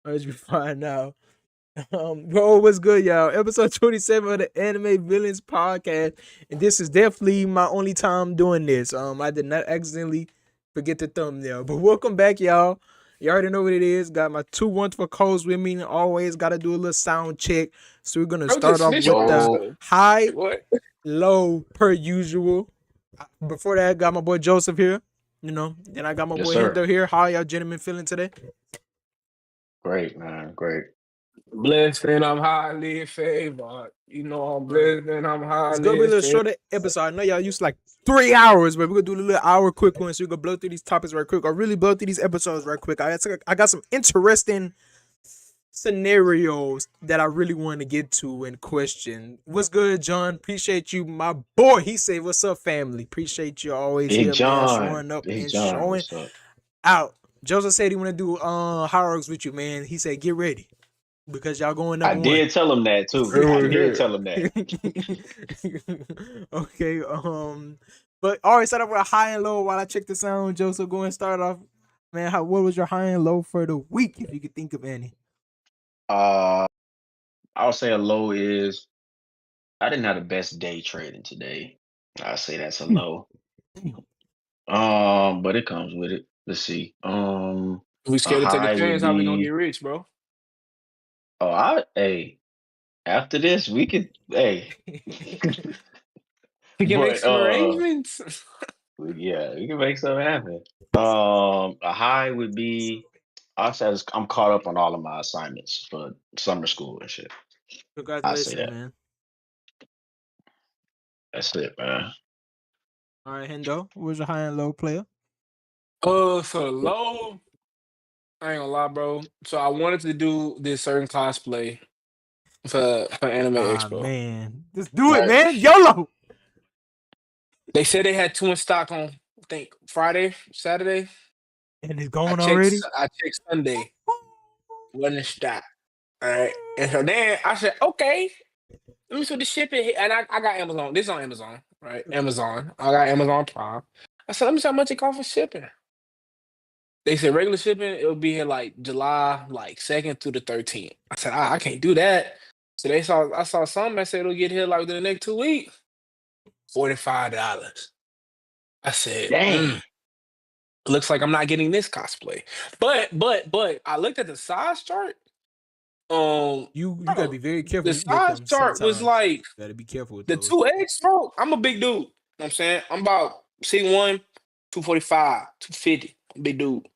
As you find out. Bro, what's good, y'all? Episode 27 of the Anime Villains podcast. And this is definitely my only time doing this. I did not accidentally forget the thumbnail. But welcome back, y'all. You already know what it is. Got my two wonderful co-hosts with me. And always got to do a little sound check. So we're going to Bro, start just off snitch on with us. the Yo, high, What? low, per usual. Before that, I got my boy Joseph here. Then I got my yes, boy sir. Hendo here. How y'all gentlemen feeling today? Great, man. Great. Blessed and I'm highly favored. You know I'm Right. blessed and I'm It's gonna be a highly little favored. shorter episode. I know y'all used to like 3 hours, but we're gonna do a little hour quick one. So we're gonna blow through these topics right quick, or really blow through these episodes right quick. I got some interesting scenarios that I really want to get to and question. What's good, John? Appreciate you, my boy. He said, "What's up, family?" Appreciate you always Big here, man. John. Showing up Big and John, showing what's up? out. Joseph said he want to do hierarchies with you, man. He said, "Get ready." Because y'all going I number one. did tell him that too. I did tell him that. Okay, but all right, start off with a high and low while I check the sound. Joseph, go and start off. Man, what was your high and low for the week, if you could think of any? Uh I'll say a low is I didn't have the best day trading today. I'll say that's a low. Damn. But it comes with it. Let's see. We A scared to take a high would chance how we gonna get be rich, bro. hey, after this we could We can make but some arrangements. yeah, we can make something happen. A high would be I say I'm caught up on all of my assignments for summer school and shit. I say Congratulations, that. man. That's it, man. All right, Hendo, what was your high and low player? So low, I ain't gonna lie, bro. So I wanted to do this certain cosplay for Anime Ah, Expo. man. Just do it, Right. man. YOLO. They said they had two in stock on, I think, Friday, Saturday. And it's going already? I checked Sunday, wasn't in stock. All right. And so then I said, okay, let me see the shipping. And I got Amazon. This is on Amazon, right? Amazon. I got Amazon Prime. I said, let me see how much it costs for shipping. They said regular shipping, it'll be here like July like 2nd through the 13th. I said, I can't do that. So I saw some that said it'll get here like within the next 2 weeks. $45. I said, Dang. looks like I'm not getting this cosplay. But I looked at the size chart. You gotta Bro, be very careful the when you get size them chart was sometimes. like Gotta be careful with the those. 2X, bro. I'm a big dude. You know what I'm saying? I'm about C1, 245, 250. I'm a big dude.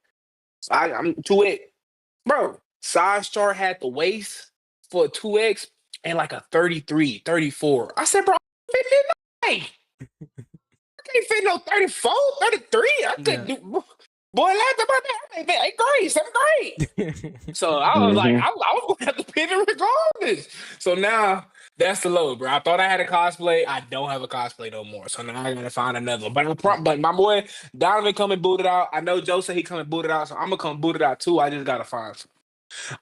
So I'm 2X. Bro, size chart had the waist for a 2X and like a 33, 34. I said, bro, I can't fit no 34, 33. I couldn't Yeah. do. Boy, last about that, I think eighth grade, seventh grade. So I was like, Mm-hmm. I was gonna have to pivot regardless. So now that's the low, bro. I thought I had a cosplay. I don't have a cosplay no more. So now I gotta find another one. But my boy Donovan come and boot it out. I know Joe said he come and boot it out, so I'm gonna come boot it out too. I just gotta find some.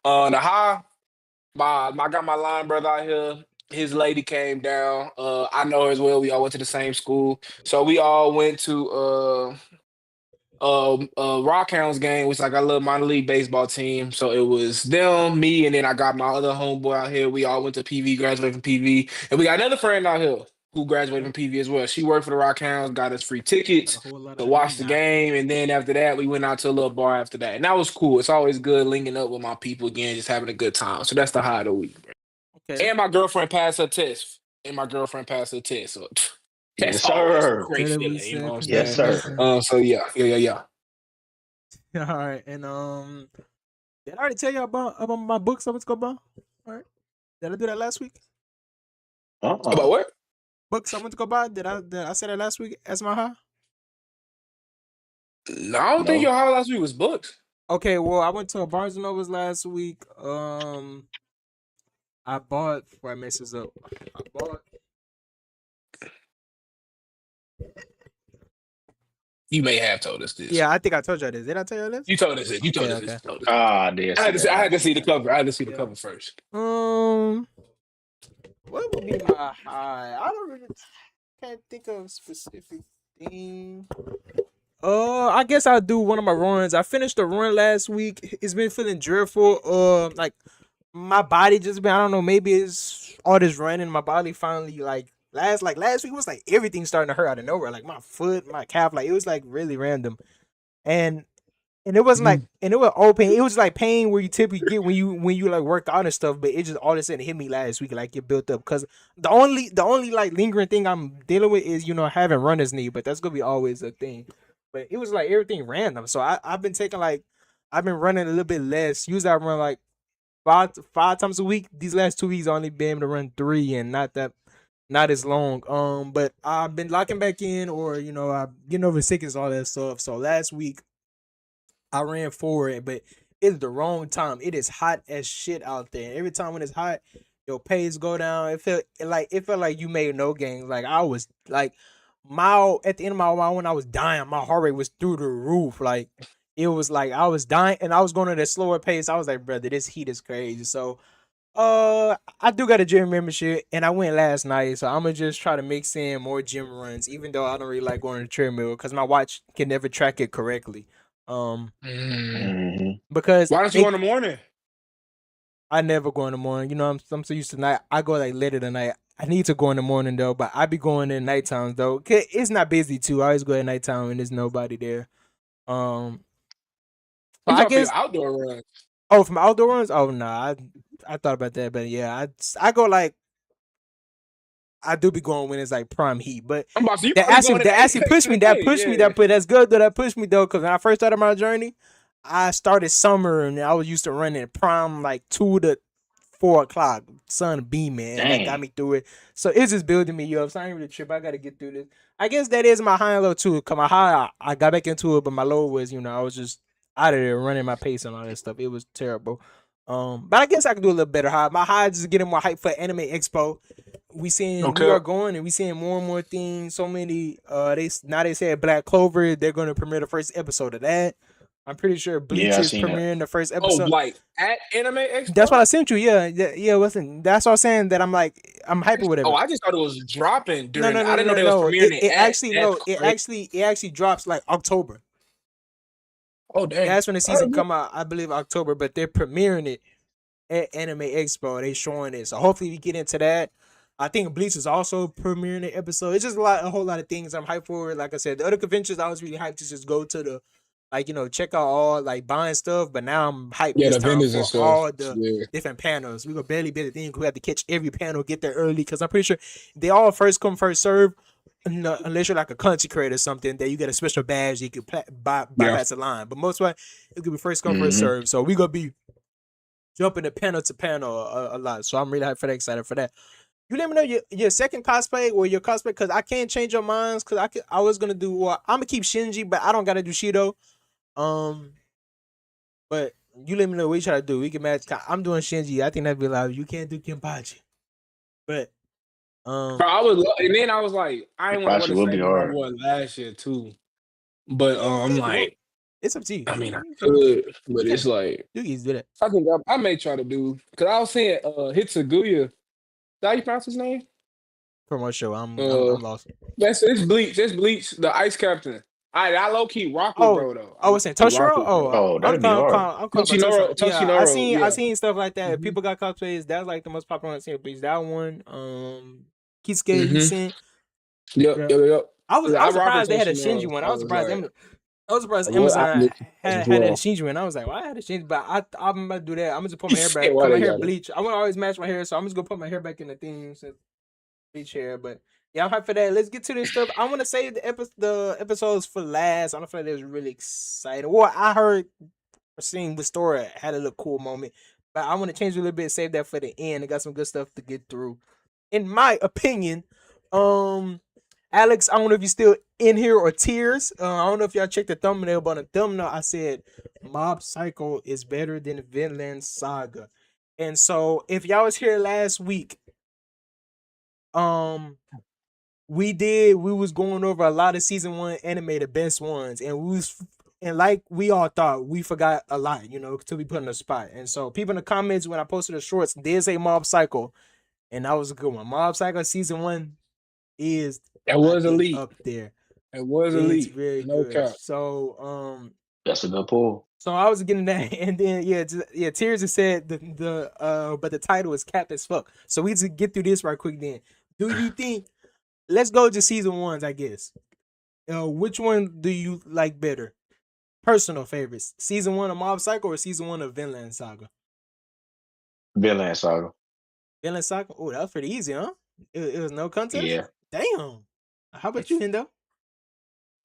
The high, I got my line brother out here. His lady came down. I know her as well. We all went to the same school. So we all went to Rockhounds game, which like I love minor league baseball team. So it was them, me, and then I got my other homeboy out here. We all went to PV, graduated from PV, and we got another friend out here who graduated from PV as well. She worked for the Rockhounds, got us free Got a tickets whole lot to of watch the alumni. game, and then after that, we went out to a little bar after that, and that was cool. It's always good linking up with my people again, just having a good time. So that's the high of the week. Okay. And my girlfriend passed her test. So that's Yes, always a sir. great That feeling. was You know what I'm Yes, saying? sir. congratulations. So yeah. All right, and did I already tell you about my books I was going to buy? All right, did I do that last week? About Uh-uh. what? Books I went to go buy. Did I say that last week as my high? No, I don't think your No. high last week was books. Okay, well I went to a Barnes and Nobles last week. I bought before I mess this up. I bought. You may have told us this. Yeah, I think I told you this. Did I tell you this? You told us this. You told Okay, us this. okay. You told us this. Ah, I did I see had to see, that. I had to see the cover. I had to see the Yeah. cover first. What would be my high? I don't really can't think of a specific thing. I guess I'll do one of my runs. I finished the run last week. It's been feeling dreadful. Like my body just been, I don't know, maybe it's all this running. My body finally last week was like everything starting to hurt out of nowhere. Like my foot, my calf, like it was like really random. And and it wasn't like, Mhm. and it was all pain. It was like pain where you typically get when you like work out and stuff. But it just all of a sudden hit me last week, like it built up. Because the only like lingering thing I'm dealing with is having runner's knee, but that's gonna be always a thing. But it was like everything random. So I've been taking like I've been running a little bit less. Usually I run like five times a week. These last 2 weeks I only been able to run three, and not as long. But I've been locking back in, or I'm getting over sickness, all that stuff. So last week I ran forward, but it's the wrong time. It is hot as shit out there. Every time when it's hot, your pace go down. It felt like you made no gains. Like I was like mile at the end of my mile when I was dying, my heart rate was through the roof. Like it was like I was dying and I was going at a slower pace. I was like, brother, this heat is crazy. So I do got a gym membership and I went last night, so I'm gonna just try to mix in more gym runs, even though I don't really like going to the treadmill because my watch can never track it correctly. Um, Mm. Mm-hmm. because Why don't you go in the morning? I never go in the morning. I'm so used to night. I go like later than night. I need to go in the morning though, but I be going in nighttime though. 'Cause it's not busy too. I always go at nighttime and there's nobody there. Um, so I'm I talking for guess your outdoor runs. from outdoor runs. Oh no, I thought about that, but yeah, I go like I do be going when it's like prime heat, but I'm about to. You that probably actually going in that the actually apex pushed of me. the That day. pushed me. Yeah. But that's good though. That pushed me though, because when I first started my journey, I started summer and I was used to running prime like 2 to 4 o'clock, sun beaming, and that got Dang. me through it. So it's just building me up. So I ain't really trip. I got to get through this. I guess that is my high and low too. Cause my high, I got back into it, but my low was, I was just out of there running my pace and all that stuff. It was terrible. But I guess I could do a little better high. My high is just getting more hype for Anime Expo. We Okay. are going and we seeing more and more things. So many. They said Black Clover. They're going to premiere the first episode of that. I'm pretty sure Bleach Yeah, I is seen that. premiering the first Oh, episode. like at Anime That's Expo? what I sent you. Yeah, yeah. Listen, that's what I'm saying. That I'm like, I'm hyper, Oh, whatever. I just thought it was dropping No, during. no, I no, no, didn't know no, they was no. premiering it It at. actually That's no. crazy. It actually drops like October. Oh, dang. That's when the season come out. I believe October, but they're premiering it at Anime Expo. They showing it, so hopefully we get into that. I think Bleach is also premiering the episode. It's just a whole lot of things I'm hyped for. Like I said, the other conventions I was really hyped to just go to the, like check out all like buying stuff. But now I'm hyped Yeah, this the time vendors and for stuff. all the Yeah. different panels. We gonna barely be the thing. We have to catch every panel, get there early because I'm pretty sure they all first come first serve. No, unless you're like a country creator or something, that you get a special badge, you can Yeah. bypass the line. But most of it could be first come first Mm-hmm. serve. So we gonna be jumping the panel to panel a lot. So I'm really hyped for that, excited for that. You let me know your second cosplay or your cosplay because I can't change your minds because I was gonna do I'm gonna keep Shinji, but I don't gotta do Shido. Um, but you let me know what you try to do. We can match. I'm doing Shinji. I think that'd be loud. You can't do Kenpachi, but Bro, um, and then I was like, I It didn't want to wear probably the will be same as my hard. boy last year too. But I'm well, like, it's up to you. I mean, I You can could, but you it's can like, you can easily do that. I think I may try to do because I was saying, Hitsuguya. Is that how you pronounce his name? For my show, I'm I'm Uh, I'm lost. that's it's Bleach. It's Bleach, the Ice Captain. I low key rock with Oh, bro though. I I low was saying key rock Toshiro. with bro. Oh, Oh, I'm that'd be calling, hard. I'm calling about Toshiro. Yeah, Toshinoro, I yeah. seen stuff like that. hmm People got cosplays. That's like the most popular one I seen. Please, that one. Kisuke, you hmm seen? Yep, Yeah. yep, yep. I I was rock with surprised they had a Toshinoro. Shinji one. I was like, I was surprised what? I Amazon look as had a well. Shinji one. I was like, why I had a Shinji? But I'm gonna do that. I'm gonna just put He my hair said back. why Cause my they hair got it. bleach. I want to always match my hair, so I'm just gonna put my hair back in the thing since bleach hair. But yeah, I'm hyped for that. Let's get to this stuff. I want to save the episodes for last. I don't feel like it was really exciting. Well, I heard seeing the story had a little cool moment, but I want to change it a little bit. Save that for the end. I got some good stuff to get through. In my opinion, um, Alex, I don't know if you're still in here or tears. I don't know if y'all checked the thumbnail, but on the thumbnail I said Mob Psycho is better than Vinland Saga. And so if y'all was here last week, um we was going over a lot of season one anime, the best ones, and like we all thought, we forgot a lot, to be put on the spot. And so people in the comments when I posted the shorts did say Mob Psycho, and that was a good one. Mob Psycho season one is, That I was think, elite. up there. It was It's elite. very No good. cap. So That's a good pull. so I was getting that, and then Tears has said but the title is cap as fuck. So we just get through this right quick. Then, do you think? Let's go to season ones, I guess. Which one do you like better? Personal favorites: season one of Mob Psycho or season one of Vinland Saga? Vinland Saga. Vinland Saga. Oh, that was pretty easy, huh? It was no contest. Yeah. Damn. How about you, Hendo?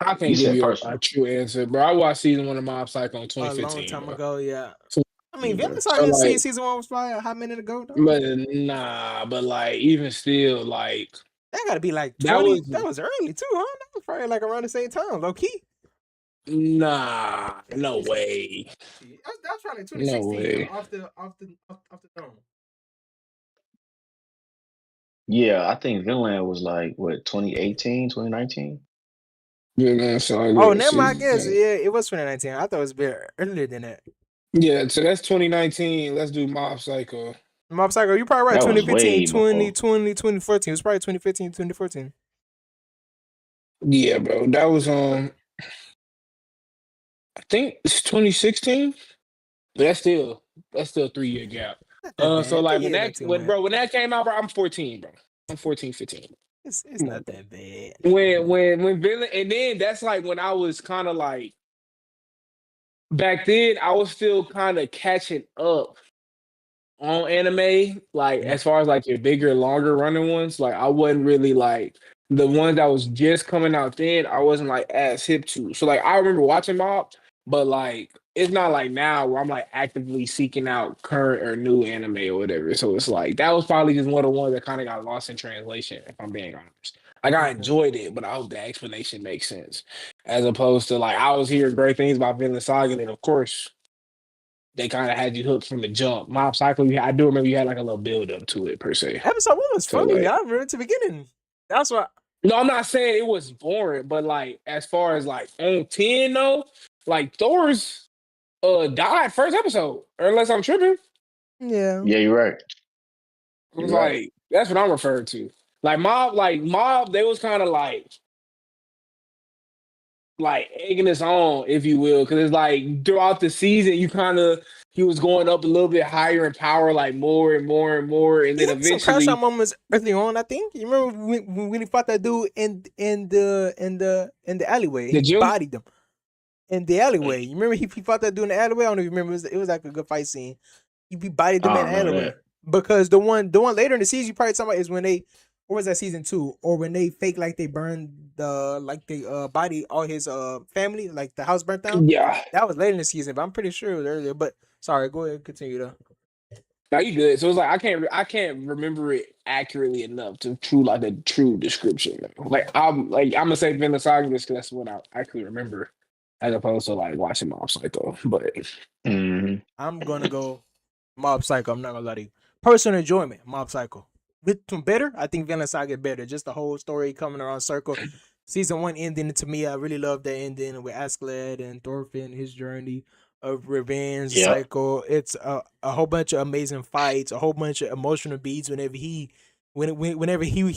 I You can't give said you a personal. true answer, bro. I watched season one of Mob Psycho in A long 2015, time bro. ago, yeah. So, I mean, Vinland so Saga like, season one was probably a hot minute ago, though. but nah, but like, even still, like, That gotta be like that 20. was That was early too, huh? That was probably like around the same time, low key. nah, no way, That's probably no 2016, way. off the dome. Yeah, I think Vinland was like what 2018, 2019. Vinland Oh, Saga never mind. I guess season. yeah, it was 2019. I thought it was a bit earlier than that. Yeah, so that's 2019. Let's do Mob Psycho. Mob Psycho, you probably right. That was 2015, way 20, before. 20, 2014. It was probably 2015, 2014. Yeah, bro, that was I think it's 2016. But that's still 3 year gap. Not that So bad. like 3 years ain't too bad. when that came out, bro, I'm 14, bro. I'm 14, 15. It's Come on, not bro. that bad. When Villain, and then that's like when I was kind of like back then I was still kind of catching up on anime, like Yeah. as far as like your bigger, longer running ones. Like I wasn't really like the ones that was just coming out then. I wasn't like as hip to. So like I remember watching Mob, but like it's not like now where I'm like actively seeking out current or new anime or whatever. So it's like that was probably just one of the ones that kind of got lost in translation. If I'm being honest, like I Okay. enjoyed it, but I hope the explanation makes sense. As opposed to like I was hearing great things about Vinland Saga, and of course they kind of had you hooked from the jump. Mob Psycho, I do remember you had like a little build up to it per se. Episode one was So funny. like, I remember at the beginning. That's what. no, I'm not saying it was boring, but like as far as like on 10 though, like Thor's died first episode, or unless I'm tripping. Yeah. Yeah, you're right. It You're was right. like that's what I'm referring to. Like Mob, they was kind of like egging us on, if you will, because it's like throughout the season, he was going up a little bit higher in power, like more and more and more, and He then had some crash out eventually moments early on. I think you remember when he fought that dude in the alleyway. the He gym. bodied them in the alleyway. You remember he fought that dude in the alleyway. I don't know if you remember. It was like a good fight scene. He bodied them I in the don't remember alleyway that. because the one later in the season you probably talking about is when they, or was that season two, or when they fake like they burned body all his family, like the house burnt down. Yeah, That was later in the season, but I'm pretty sure it was earlier. But sorry, go ahead, continue though. now you good. So it's like I can't remember it accurately enough to true like the true description. I'm gonna say Vinland Saga just because that's what I actually remember, as opposed to like watching Mob Psycho. But Hmm. I'm gonna go Mob Psycho. I'm not gonna lie to you. Personal enjoyment, Mob Psycho. With some better, I think Vinland Saga better. Just the whole story coming around circle. Season one ending to me, I really love the ending with Askeladd and Thorfinn, his journey of revenge, Yep. cycle. It's a whole bunch of amazing fights, a whole bunch of emotional beats. Whenever he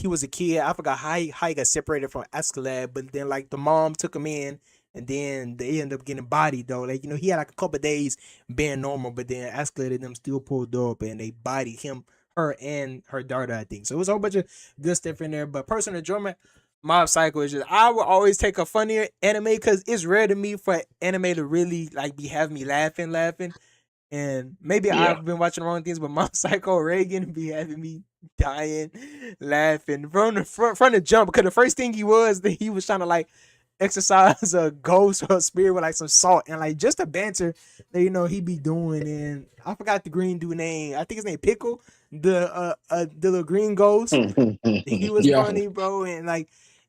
was a kid, I forgot how he got separated from Askeladd, but then like the mom took him in, and then they end up getting bodied though. Like he had like a couple of days being normal, but then Askeladd and them still pulled up and they bodied him, her and her daughter, I think. So it was a whole bunch of good stuff in there. But personal enjoyment, Mob Psycho is just, I will always take a funnier anime because it's rare to me for anime to really like be having me laughing. And maybe Yeah. I've been watching the wrong things, but Mob Psycho Reagan be having me dying, laughing from the jump. Because the first thing he was that he was trying to like exercise a ghost or a spirit with like some salt and like just a banter that he be doing. And I forgot the green dude name. I think his name Pickle, the little green ghost. He was yeah, funny, bro,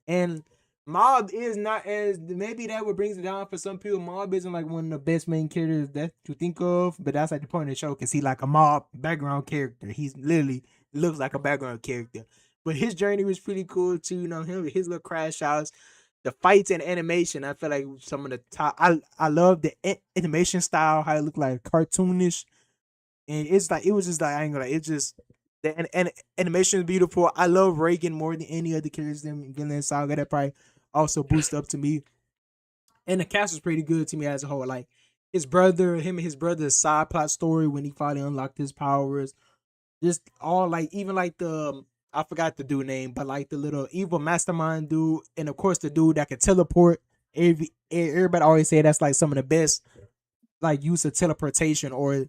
and Mob is not as, maybe that would brings it down for some people. Mob isn't like one of the best main characters that you think of, but that's like the point of the show because he like a Mob background character. He's literally looks like a background character, but his journey was pretty cool too. Him his little crash outs, the fights and animation. I feel like some of the top. I love the animation style, how it looked like cartoonish, and it's like it was just like I ain't gonna lie, it's just the animation is beautiful. I love Reagan more than any other characters in Vinland Saga. That probably also boost up to me. And the cast was pretty good to me as a whole. Like his brother, him and his brother's side plot story when he finally unlocked his powers. Just all like even like the I forgot the dude name, but like the little evil mastermind dude, and of course the dude that can teleport. Everybody always say that's like some of the best like use of teleportation or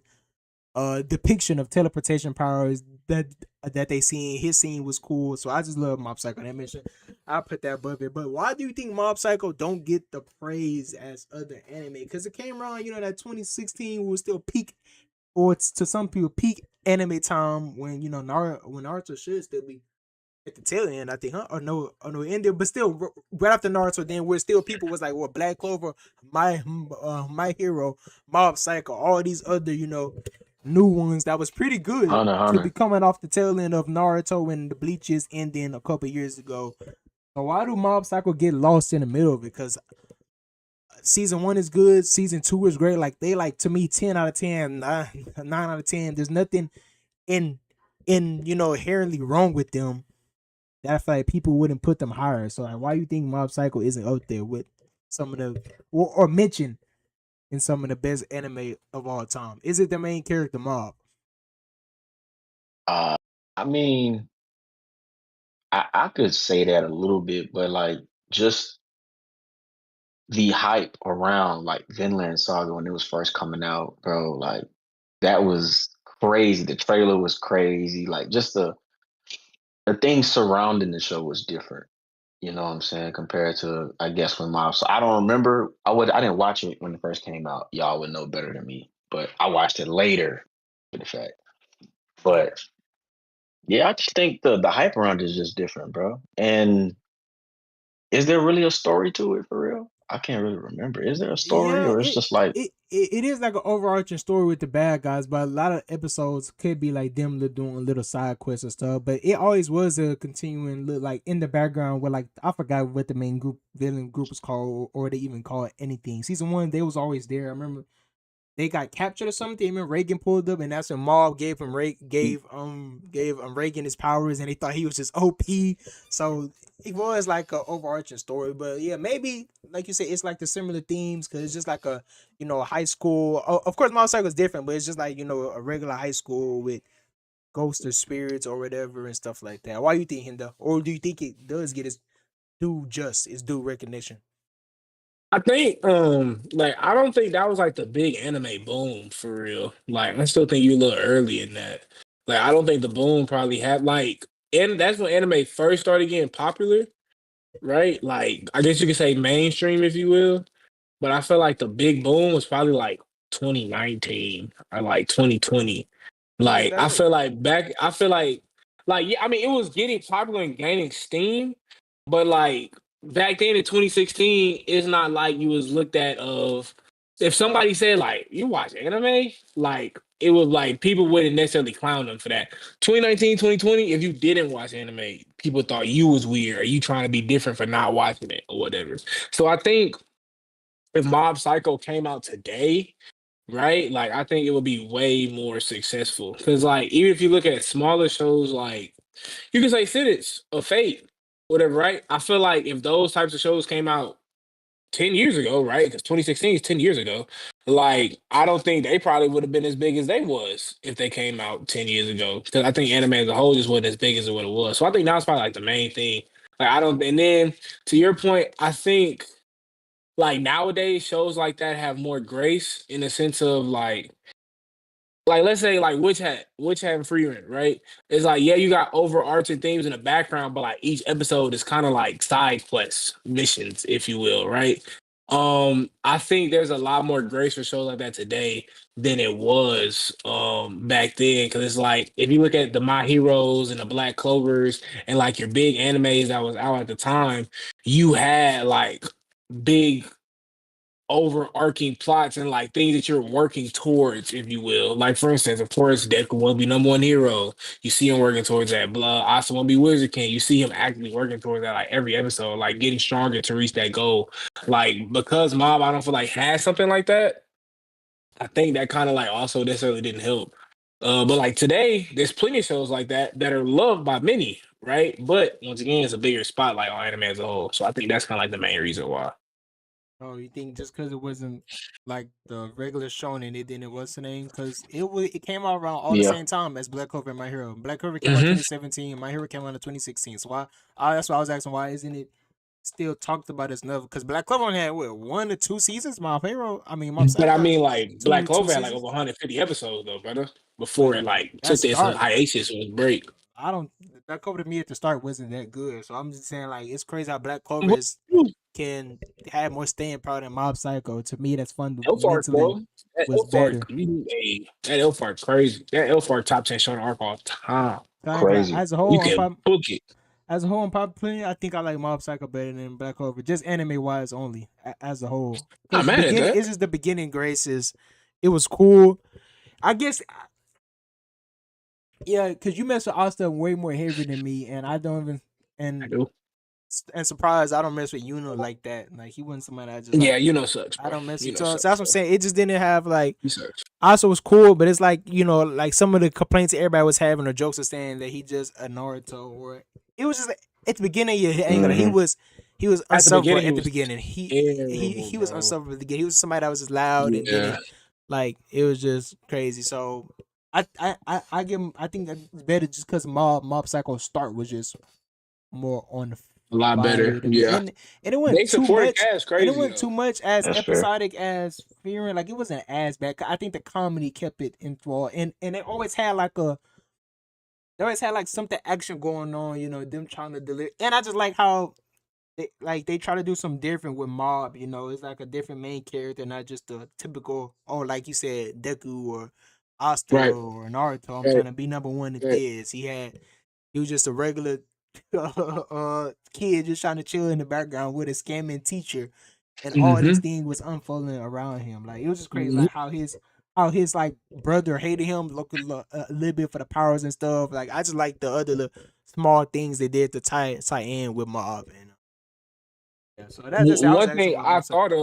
depiction of teleportation powers that they seen. His scene was cool, so I just love Mob Psycho. That mission, I put that above it. But why do you think Mob Psycho don't get the praise as other anime? Because it came around, that 2016 was still peak, or it's to some people peak anime time when Naruto should still be at the tail end, I think, huh? Or no, it ended, but still, right after Naruto, then where still people was like, well, Black Clover, my hero, Mob Psycho, all these other, new ones that was pretty good Hunter, to be Hunter. coming off the tail end of Naruto and the Bleaches ending a couple years ago. So why do Mob Psycho get lost in the middle? Because season 1 is good, season 2 is great. Like they like to me 10 out of 10, 9 out of 10. There's nothing in inherently wrong with them that I feel like people wouldn't put them higher. So like, why do you think Mob Psycho isn't up there with some of the or mentioned in some of the best anime of all time? Is it the main character Mob? Uh, I mean, I could say that a little bit, but like just the hype around like Vinland Saga when it was first coming out, bro, like that was crazy. The trailer was crazy. Like just the things surrounding the show was different. You know what I'm saying? Compared to I guess when Mob. So I don't remember. I didn't watch it when it first came out. Y'all would know better than me. But I watched it later for the fact. Yeah. But yeah, I just think the hype around it is just different, bro. And is there really a story to it for real? I can't really remember. Is there a story Yeah, or it's just like it is like an overarching story with the bad guys, but a lot of episodes could be like them doing little side quests and stuff. But it always was a continuing look like in the background where like I forgot what the main villain group was called, or they even call it anything. Season 1, they was always there. I remember they got captured or something. Even Reagan pulled up, and that's when Maul gave Reagan his powers, and they thought he was just OP. So it was like a overarching story, but yeah, maybe like you said, it's like the similar themes because it's just like a high school. Of course, Mount Cycle is different, but it's just like a regular high school with ghosts or spirits or whatever and stuff like that. Why you think Hinda, or do you think it does get its due recognition? I think like I don't think that was like the big anime boom for real. Like I still think you're a little early in that. Like I don't think the boom probably had like and that's when anime first started getting popular, right? Like I guess you could say mainstream if you will. But I feel like the big boom was probably like 2019 or like 2020. When was Like that I though? feel like back I feel like yeah, I mean it was getting popular and gaining steam, but like back then in 2016, it's not like you was looked at of if somebody said like you watch anime, like it was like people wouldn't necessarily clown them for that. 2019, 2020, if you didn't watch anime, people thought you was weird or you trying to be different for not watching it or whatever. So I think if Mob Psycho came out today, right? Like I think it would be way more successful. Cause like even if you look at smaller shows like you can say Citizens of Fate, whatever, right? I feel like if those types of shows came out 10 years ago, right? Because 2016 is 10 years ago. Like, I don't think they probably would have been as big as they was if they came out 10 years ago. Because I think anime as a whole just wasn't as big as what it was. So I think that's probably like the main thing. Like, I don't, and then to your point, I think like nowadays shows like that have more grace in the sense of like let's say like Witch Hat and Free Rent, right? It's like yeah, you got overarching themes in the background, but like each episode is kind of like side quests, missions, if you will, right? I think there's a lot more grace for shows like that today than it was back then. Cause it's like if you look at the My Heroes and the Black Clovers and like your big animes that was out at the time, you had like big overarching plots and like things that you're working towards, if you will. Like for instance, of course, Deku will be number one hero. You see him working towards that. Blah. Asa will be Wizard King. You see him actively working towards that. Like every episode, like getting stronger to reach that goal. Like because Mob, I don't feel like has something like that. I think that kind of like also necessarily didn't help. But like today, there's plenty of shows like that that are loved by many, right? But once again, it's a bigger spotlight on anime as a whole. So I think that's kind of like the main reason why. Oh, you think just because it wasn't like the regular shonen, it didn't what's the name? Because it came out around all the Yeah. same time as Black Clover and My Hero. Black Clover came out Mm-hmm. 2017. My Hero came out in 2016. So that's why I was asking why isn't it still talked about as enough? Because Black Clover only had what 1 or 2 seasons. My Hero, I mean Mob But Psycho I got mean, like Black two Clover had like seasons. over 150 episodes though, brother. Before But it like that took this start, hiatus or break. I don't. Black Clover to me at the start wasn't that good. So I'm just saying like it's crazy how Black Clover What- can have more staying power than Mob Psycho. To me, that's Elfark, fundamentally bro. That was better. That Elfark crazy. That Elfark top 10 show arc all time. So I ain't gonna lie. Crazy. You can book it. As a whole, on pop opinion, I think I like Mob Psycho better than Black Clover, just anime wise only. As a whole, Not because the mad at beginning, that. it's just the beginning. Graces, it was cool. I guess, yeah, because you mess with Asta way more heavy than me, and I don't even I and do. surprised I don't mess with Yuno like that. Like he wasn't somebody I just Yeah, like. you know sucks, I bro. don't mess You with. know So sucks, that's what I'm bro. saying. It just didn't have like. He sucks. Also was cool, but it's like like some of the complaints everybody was having or jokes are saying that he just a Naruto or it was just like, at the beginning. Yeah, I ain't gonna. Hmm. He was At the unsufferable beginning, he at the was beginning. terrible, He was bro. unsufferable at the beginning. He was somebody that was just loud and Yeah, didn't like. It was just crazy. So I give him. I think that's better just because Mob Psycho start was just more on a lot better. fire to me, Yeah, and it they went too supporting much. cast And it crazy went though. too much as That's fair. episodic as Fearing. Like it wasn't as bad. I think the comedy kept it enthralled, and it always had like they always had like something action going on. Them trying to deliver. And I just like how they try to do something different with Mob. It's like a different main character, not just the typical. Oh, like you said, Deku or Asta Right, or Naruto. I'm trying right, to be number one at right. this. He was just a regular kid just trying to chill in the background with a scamming teacher, and all Mm-hmm. these things was unfolding around him. Like it was just crazy, Mm-hmm. like how his like brother hated him, look a little bit for the powers and stuff. Like I just like the other little small things they did to tie in with Mob. And yeah, so that's just I was One asking thing about I myself. thought Yeah,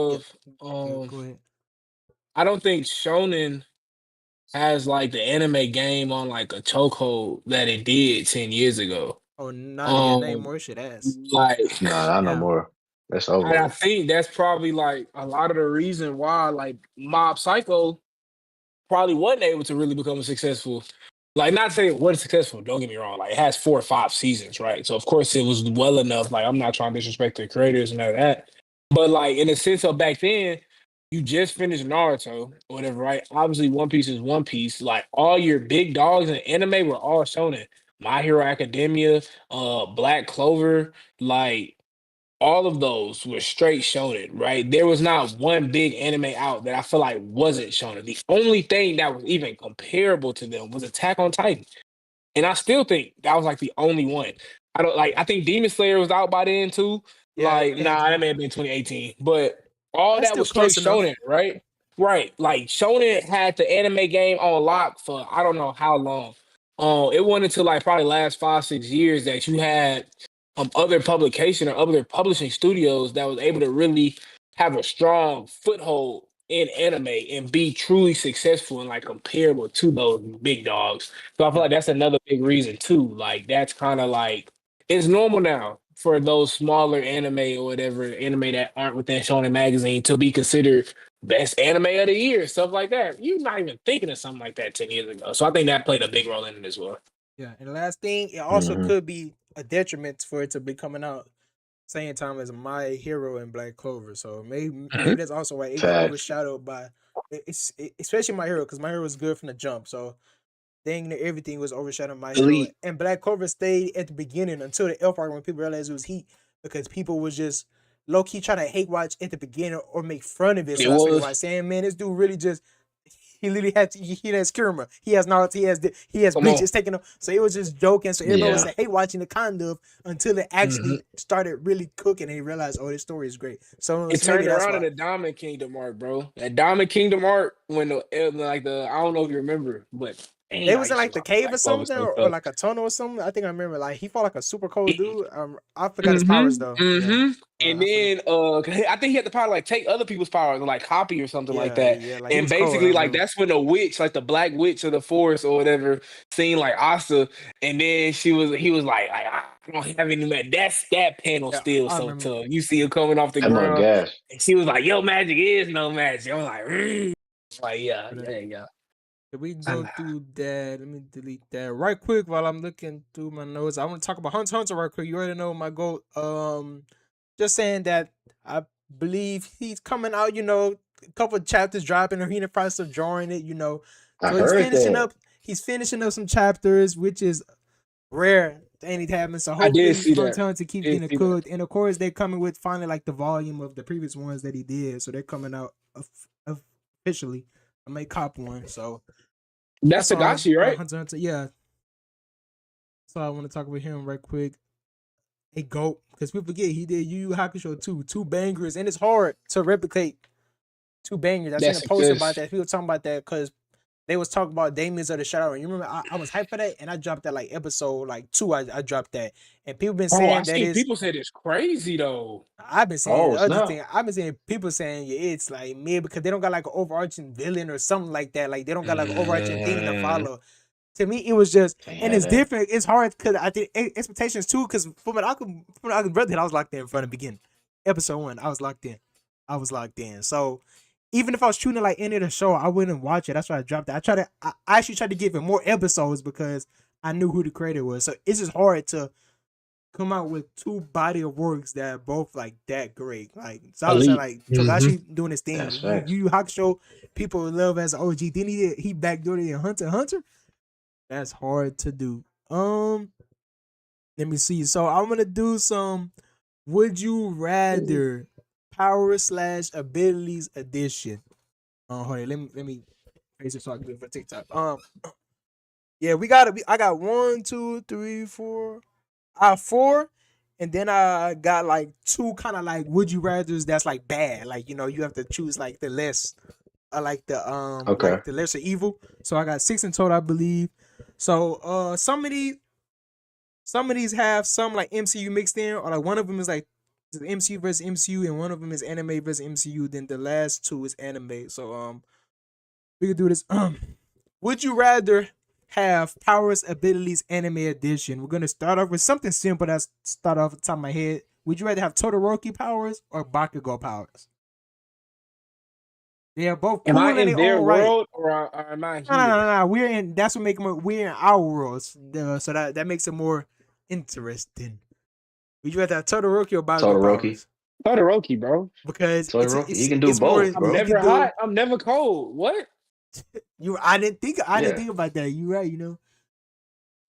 of, go ahead. I don't think Shonen has like the anime game on like a chokehold that it did 10 years ago. Oh, not Um, anymore. Shit ass. like, Nah, not no Damn. more. That's and over. I think that's probably like a lot of the reason why like Mob Psycho probably wasn't able to really become a successful. Like, not saying it wasn't successful. Don't get me wrong. Like, it has 4 or 5 seasons, right? So of course it was well enough. Like, I'm not trying to disrespect the creators and all that, but like in the sense of back then, you just finished Naruto or whatever, right? Obviously, One Piece is One Piece. Like, all your big dogs in anime were all shonen. My Hero Academia, Black Clover, like all of those were straight shonen, right? There was not one big anime out that I feel like wasn't shonen. The only thing that was even comparable to them was Attack on Titan. And I still think that was like the only one. I don't like I think Demon Slayer was out by then too. Yeah, Like, nah, that may have been 2018. But all that's that still was straight close enough. shonen, right? Right. Like Shonen had the anime game on lock for I don't know how long. It went into like probably last 5, 6 years that you had other publication or other publishing studios that was able to really have a strong foothold in anime and be truly successful and like comparable to those big dogs. So I feel Yeah. like that's another big reason too. Like that's kind of like it's normal now for those smaller anime or whatever anime that aren't within Shonen Magazine to be considered best anime of the year, stuff like that. You're not even thinking of something like that 10 years ago. So I think that played a big role in it as well. Yeah, and the last thing, it also Hmm. could be a detriment for it to be coming out same time as My Hero and Black Clover. So maybe Mhm. that's also why it got Facts. overshadowed by especially My Hero because My Hero was good from the jump. So dang near everything was overshadowed My Hero Elite. and Black Clover stayed at the beginning until the Elf arc when people realized it was heat because people was just low key trying to hate watch at the beginning or make fun of it. So It that's what it was. was saying, man, this dude really just he literally he has Kirima. He has Naruto. He has Come Bleach. on. It's taking him. So it was just joking. So everybody was Yeah. like, hate watching the kind of until it Mhm. actually started really cooking and he realized, oh, this story is great. So, It so maybe turned that's around in why. the Diamond Kingdom arc, bro. That Diamond Kingdom arc, when the like the I don't know if you remember, but They was in like the cave or Like over something, so or tough. like a tunnel or something. I think I remember. Like he fought like a super cold dude. I forgot his powers though. Yeah, And I forgot. then I think he had the power to like take other people's powers and like copy or something like Yeah, that. yeah. Like he And was cold. I basically like remember. that's when the witch, like the black witch of the forest or whatever, seen like Asa, and then he was like I don't have any magic. That panel Yeah, still I so remember. tough. You see him coming off the That mug ground, gas. and she was like, "Yo, magic is no magic." I'm like, like yeah, But, yeah, yeah. if we go And through that, let me delete that right quick while I'm looking through my notes. I want to talk about Hunter x Hunter right quick. You already know my goal. Just saying that I believe he's coming out. A couple of chapters dropping, or he in the process of drawing it. I So he's heard finishing that. up. He's finishing up some chapters, which is rare to anything happen. So I did hopefully see that. Hunter x Hunter keeps Did getting see that. cooked, and of course they're coming with finally like the volume of the previous ones that he did. So they're coming out officially. I may cop one. So That's that's all Tagashi, about right? Hunter x Hunter. Yeah. So I want to talk about him right quick. A GOAT, because we forget he did Yu Yu Hakusho too. Two bangers, and it's hard to replicate two bangers. I seen a That's post about success. that. People talking about that because they was talking about Demons of the Shadow. And you remember I was hyped for that, and I dropped that like episode like 2. I dropped that, and people been Oh, I saying that seen is. people said it's crazy though. I've been saying Oh, the other snap. thing. I've been saying people saying yeah, it's like mid because they don't got like an overarching villain or something like that. Like they don't got like an overarching theme to follow. To me, it was just, and it's that. different. It's hard because I think expectations too. Because from an Uncle Brotherhood, I was locked in from the beginning. Episode 1, I was locked in. So even if I was shooting like any of the show, I wouldn't watch it. That's why I dropped it. I actually tried to give it more episodes because I knew who the creator was. So it's just hard to come out with two body of works that are both like that great. Like so I was saying, Elite. like Togashi doing his thing. That's You facts. Yu Yu Hakusho, people love as an OG. Then he backdoored it in Hunter x Hunter. That's hard to do. Let me see. So I'm gonna do some would you rather power/abilities edition. Hold on, let me face it so I can do it for TikTok. Yeah, I got 1, 2, 3, 4. I have 4, and then I got like 2 kind of like would you rather's that's like bad. Like you have to choose like the less, Okay. like the lesser evil. So I got 6 in total, I believe. So some of these have some like MCU mixed in, or like one of them is like MCU versus MCU, and one of them is anime versus MCU. Then the last 2 is anime. So we could do this. Would you rather have powers, abilities, anime edition? We're gonna start off with something simple. That's start off at the top of my head. Would you rather have Todoroki powers or Bakugo powers? They are both Am I cool in in their their own right. world or am I No, no, here? no, no. We're in. That's what make them. We're in our worlds, so that makes it more interesting. Would you rather have Todoroki or Bakugo Todoroki. powers? Todoroki, bro. Because Todoroki. He can do it's more. both, I'm bro. He can never do. hot. I'm never cold. What? I didn't Yeah. think about that. You right.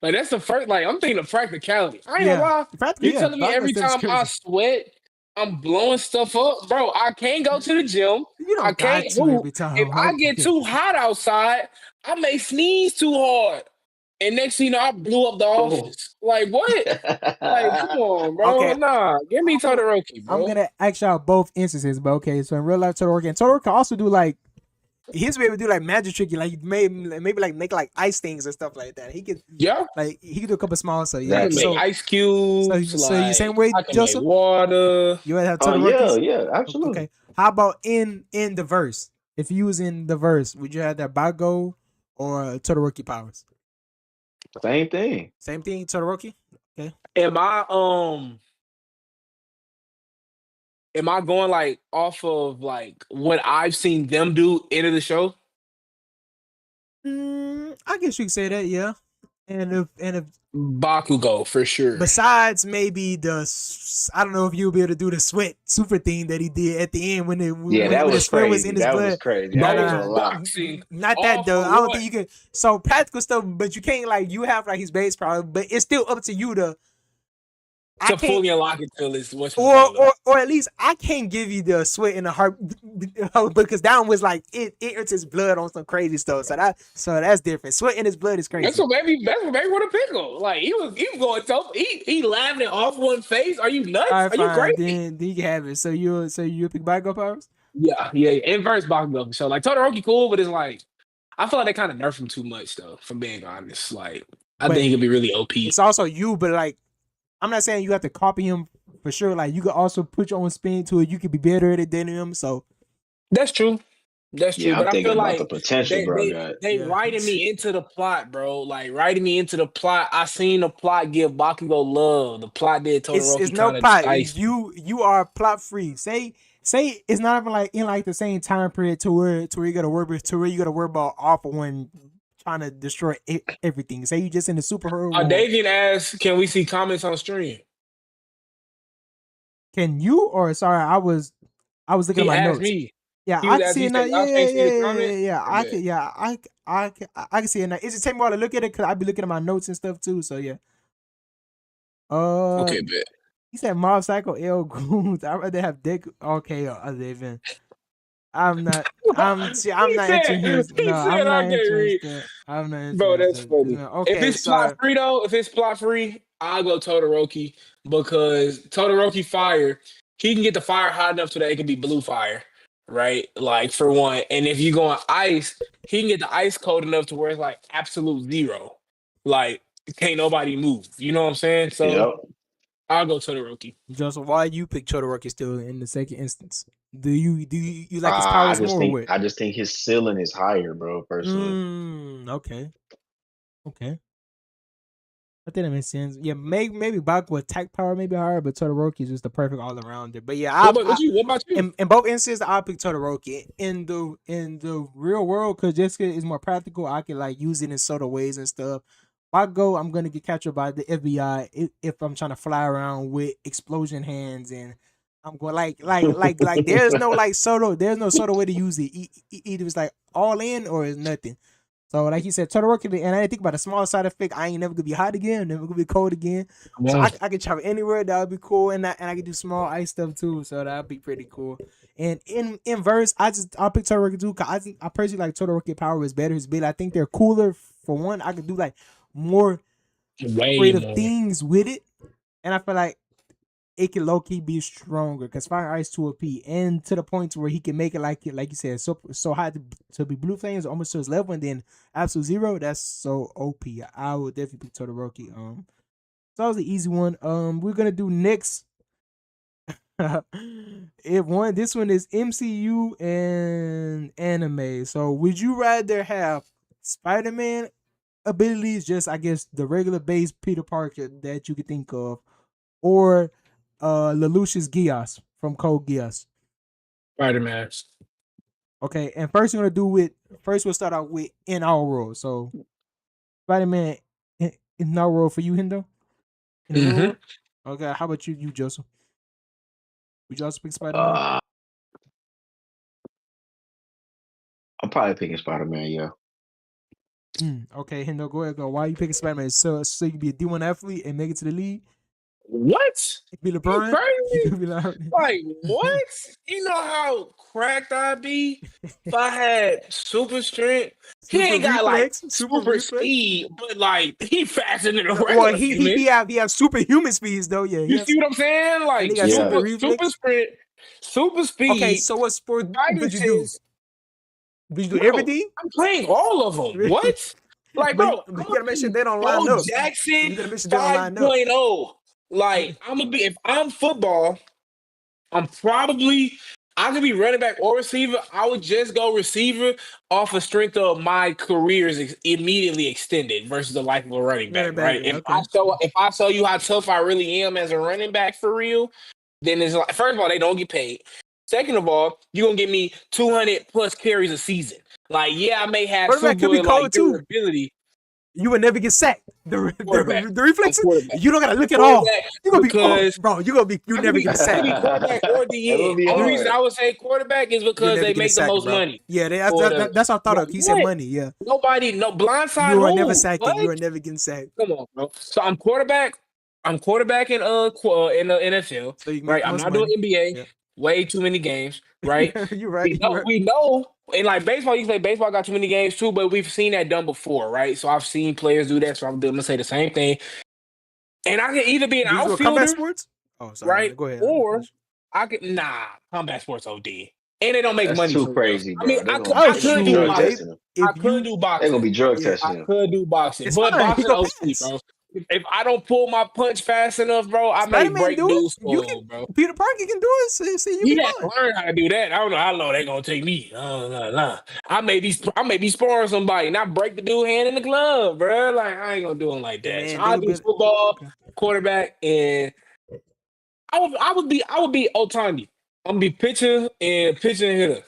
Like that's the first. Like I'm thinking of practicality. I ain't gonna Yeah. lie. Practically, You yeah. telling me Bakugo every stuff is time I crazy. sweat, I'm blowing stuff up, bro. I can't go to the gym. You I don't got can't to hoop. every time. If I get Okay. too hot outside, I may sneeze too hard, and next thing you know, I blew up the Oh. office. Like what? Like come on, bro. Okay. Nah, give me Todoroki, I'm bro. gonna ask y'all both instances, but okay. So in real life, Todoroki can also do like he's able to do like magic tricky, like maybe like make like ice things and stuff like that. Yeah, He could do a couple small. So I yeah. can make Exactly. ice cubes. So you same Like way, I can make Joseph. water. You would have Yeah, Todoroki's. yeah, absolutely. Okay. How about in the verse? If you was in the verse, would you have that Bago or Todoroki powers? Same thing. Same thing, Todoroki. Okay. Am I am I going like off of like what I've seen them do into the show? I guess you could say that, yeah. And if Bakugo for sure. besides maybe I don't know if you'll be able to do the sweat super thing that he did at the end Yeah, that when the was sweat was in crazy. his That was blood. crazy. No, I no, ain't Those gonna no, lie. boxing not that all though. for I don't what? think you can. So practical stuff, but you can't like you have like his base power, but it's still up to you to. I To can't. fully unlock it till it's what's it called. Or at least I can't give you the sweat in the heart because that one was like it enters his blood on some crazy stuff. So that's different. Sweat in his blood is That's crazy. what made me want to pickle. Like he was going tough. He laughing off one face. Are you nuts? All right, Are you fine. crazy? Then you can have it. So you pick Bago powers? Yeah. Inverse Bakugo for sure. Like Todoroki cool, but it's like I feel like they kind of nerf him too much though. From being honest, like I But think he could be really OP. it's also you, but like I'm not saying you have to copy him for sure. Like you could also put your own spin to it. You could be better at it than him. So That's true. That's true. Yeah, I'm But I thinking feel about the like potential, they bro. they God. they yeah. writing me into the plot, bro. Like writing me into the plot. I seen the plot give Bakugo love. The plot did It's Todoroki no kind of plot. diced. You are plot free. Say it's not even like in like the same time period to where you gotta worry about Alpha One trying to destroy everything. Say you just in the superhero world. Davian asked, "Can we see comments on stream?" Can you or sorry, I was looking at He my asked notes. me. Yeah, He I was can asking. see He it now. said, Yeah, "Y'all can't see the comment." I I bet. can. Yeah, I can see it now. It just take me a while to look at it because I be looking at my notes and stuff too. So yeah. Uh, Okay, bet. he said Mob Psycho L Goons. I'd rather have Dick. Okay, other even. I'm not. I'm he not said, entering his. No, he I'm said, not I can't entering read. stuff. I'm not Bro, entering that's stuff. funny. If Okay, it's plot sorry. free though, if it's plot free, I'll go Todoroki because Todoroki fire, he can get the fire hot enough so that it can be blue fire, right? Like for one. And if you go on ice, he can get the ice cold enough to where it's like absolute zero. Like can't nobody move. You know what I'm saying? So Yep. I'll go Todoroki. Joseph, why you pick Chodoroki still in the second instance? Do you like his powers more or what? I just think his ceiling is higher, bro. Personally, Okay. Okay. I think that makes sense. Yeah, maybe Baku attack power maybe higher, but Todoroki is just the perfect all arounder. But yeah, What about you? in both instances I'll pick Todoroki. In the real world, because Jessica is more practical, I can like use it in subtle ways and stuff. Bago, I'm gonna get captured by the FBI if I'm trying to fly around with explosion hands and I'm going like there's no like subtle way to use it. Either it's like all in or it's nothing. So like you said, Todoroki, and I didn't think about a small side effect. I ain't never gonna be hot again, never gonna be cold again. So Yeah. I can travel anywhere. That would be cool, and I can do small ice stuff too. So that'd be pretty cool. And in verse, I'll pick Todoroki too. Cause I personally like Todoroki power is better. His build, I think they're cooler. For one, I could do like more Way creative more. things with it, and I feel like it can low key be stronger because Fire Ice 2 OP and to the point where he can make it like you said, so high to be blue flames almost to his level and then absolute zero. That's so OP. I would definitely pick Todoroki. So that was the easy one. We're gonna do next. This one is MCU and anime. So would you rather have Spider-Man abilities, just I guess the regular base Peter Parker that you could think of, or Lelouch's Geass from Code Geass? Spider-Man. Okay, and first we'll start out with in our world. So Spider-Man in our world for you, Hendo? In the real Mm-hmm. world? Okay, how about you, Joseph? Would you also pick Spider-Man? uh, I'm probably picking Spider Man. Yeah. Okay, Hendo, go ahead. Go. Why are you picking Spider-Man? So you can be a D1 athlete and make it to the league? What? You can be You LeBron? You crazy? can be like Like what? You know how cracked I'd be if I had super strength. He super ain't got like super super reflex. speed, but like he faster than a No, well, regular human. he have superhuman speeds though. Yeah, he You has, see what I'm saying? and he Like got Yeah. super super reflex. sprint, super Okay, speed, so what sport would you do? guidances. Would you do Bro, everything? I'm playing all of them. What? Like, but bro, but I'm you gonna gotta make sure be they don't line Bo up. Jackson You gotta make sure they don't line up. 5.0. Like, I'm gonna be if I'm football. I'm probably I could be running back or receiver. I would just go receiver off of strength of my career is immediately extended versus the life of a running Running back, back, right? yeah, okay. If I show you how tough I really am as a running back for real, then it's like first of all they don't get paid. Second of all, you're gonna give me 200 plus carries a season. Like yeah, I may have Running back could be super like cold too. durability. You would never get sacked. Quarterback, The I'm reflexes, quarterback. you don't gotta I'm look at all. quarterback You gonna be because bro. You I could never be get I could sacked. be quarterback or It DN. will be Only reason hard. I would say quarterback is You'll because never they get make the sacked, most bro. money. Yeah, For the that's what I thought but of. He said what? money. Yeah, Nobody, no blindside you are never who? sacking. You What? are never getting sacked. Come on, bro. So I'm quarterback. I'm quarterback in the NFL, So you can make right? the I'm most not doing money. NBA. Yeah, Way too many games, right? you're right. You're right. We know, and like baseball, you say baseball got too many games too, but we've seen that done before, right? So I've seen players do that, so I'm gonna say the same thing. And I can either be an Would you do a combat outfielder, sports? Oh, sorry, right? man. Go ahead. I'm Or finished. I could combat sports OD. and they don't make That's money too for real. crazy, I mean, bro. They're gonna Oh I they're gonna be could do shoot, drug boxing. if testing him. I if could you do They're gonna boxing. be drug yeah, testing I him. could do boxing, it's but fine. He boxing go OC, pass. bro. If I don't pull my punch fast enough, bro, I may Spider-Man break do it. dude's You can. skull, bro. Peter Parker can do it. So you'll He be has to fine. learn how to do that. I don't know how long they gonna take me. Nah. I may be sparring somebody, not break the dude hand in the glove, bro. Like I ain't gonna do him like Hey that. So man, I'll think do about it. football, Okay. quarterback, and I would be Otani. I'm gonna be pitching and hitter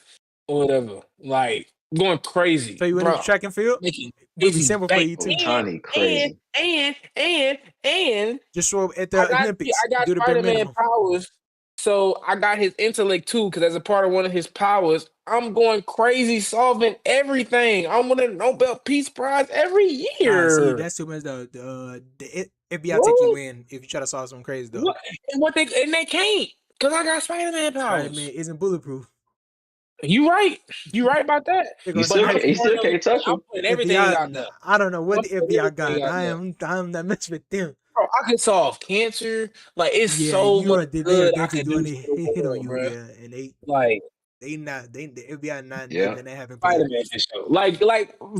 or whatever. Like going crazy, So you went into bro. track and field. It'll be Making simple for bank. you too. Otani And crazy. and and and Just show up at I the got Olympics. I got Do the bare Spider-Man minimum. powers. So I got his intellect too, because as a part of one of his powers, I'm going crazy solving everything. I'm winning a Nobel Peace Prize every Nah, see, year. that's too much though. The FBI take you What? in if you try to solve something crazy though. What? And they can't, because I got Spider-Man Spider-Man powers. isn't bulletproof. You right. You right about that. They're You gonna But still snipe can't I'm you. you part still of it. can't touch I'm him. putting everything FBI, out nah, there. I don't know what I'm the putting FBI everything got. out there. I'm not messing with them. Bro, I can solve cancer. Like it's Yeah, so you much are. They are good I definitely could doing do a for the hit on world, you. bro. Yeah, and Like the FBI not Yeah. letting that happen. Playing. Spider-Man for sure. Like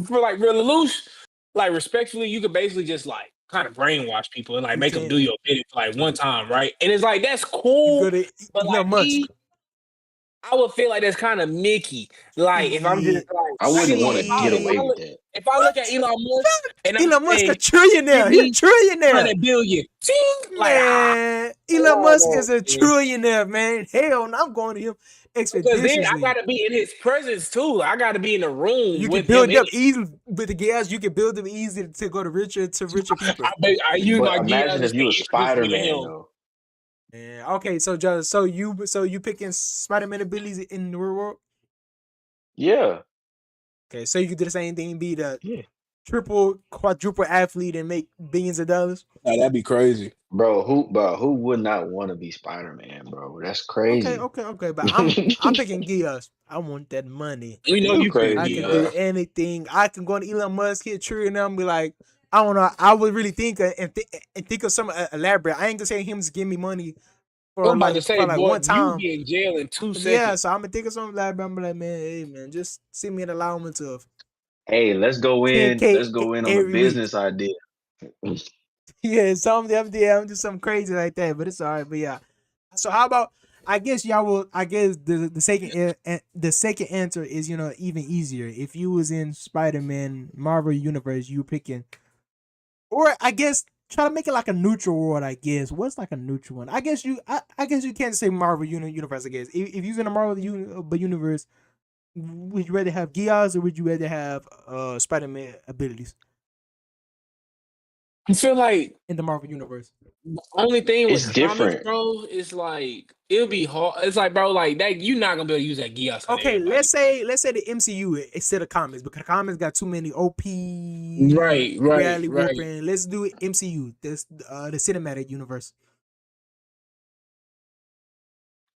for like real loose, like respectfully, you could basically just like kind of brainwash people and like You make them do can. your bidding for like one time, right? And it's like that's You go cool, to but Elon like Musk. me, I would feel like that's kind of Mickey. Like if I'm just Yeah. like, I I wouldn't can look want to if I get if away I See with look that. if I look at what? Elon Musk and I Elon Musk a say, give trillionaire. He a me trillionaire. 100 billion, ting, like Man, Elon come Musk on, is a man. trillionaire, man. Hell, no, I'm going to him Because then I expeditiously. gotta be in his presence too. I gotta be in the room You can with him. build up easy with the gas. You can build them easy to go to richer people. I use But my imagine gears if to you was introduce me to Spider-Man him. though. Yeah. Okay. So just so you picking Spider-Man abilities in the real world. Yeah. Okay. So you could do the same thing, be the Yeah. triple, quadruple athlete, and make billions of dollars. Oh, that'd be crazy. Bro, who would not want to be Spider-Man, bro? That's Okay. crazy. Okay. But I'm picking Gears. I want that money. We know You you could I crazy, can be do bro. anything. I can go to Elon Musk, hit tree, and I'm be like, I don't know. I would really think and think of some elaborate. I ain't gonna say him to give me money I'm about to for say, like boy, one you time. be in jail in 2 seconds. Yeah, so I'm gonna think of something elaborate. I'm like, man, hey man, just send me an allowance of Hey, let's go in. 10K Let's go in on a every week. business idea. Yeah, something I'm just something crazy like that, but it's all right. But yeah, so how about? I guess y'all will. I guess the second answer is even easier. If you was in Spider-Man Marvel Universe, you picking, or I guess try to make it like a neutral world. I guess what's like a neutral one. I guess you can't say Marvel Universe. I guess if you're in a Marvel Universe, would you rather have Gears or would you rather have Spider-Man abilities I feel like in the Marvel Universe? the only thing with It's comics, different. bro, is like it'll be hard. It's like, bro, like that you're not gonna be able to use that Gios on Okay, everybody. let's say the MCU instead of comics because comics got too many OP Right. reality warping. Let's do it MCU. This the cinematic universe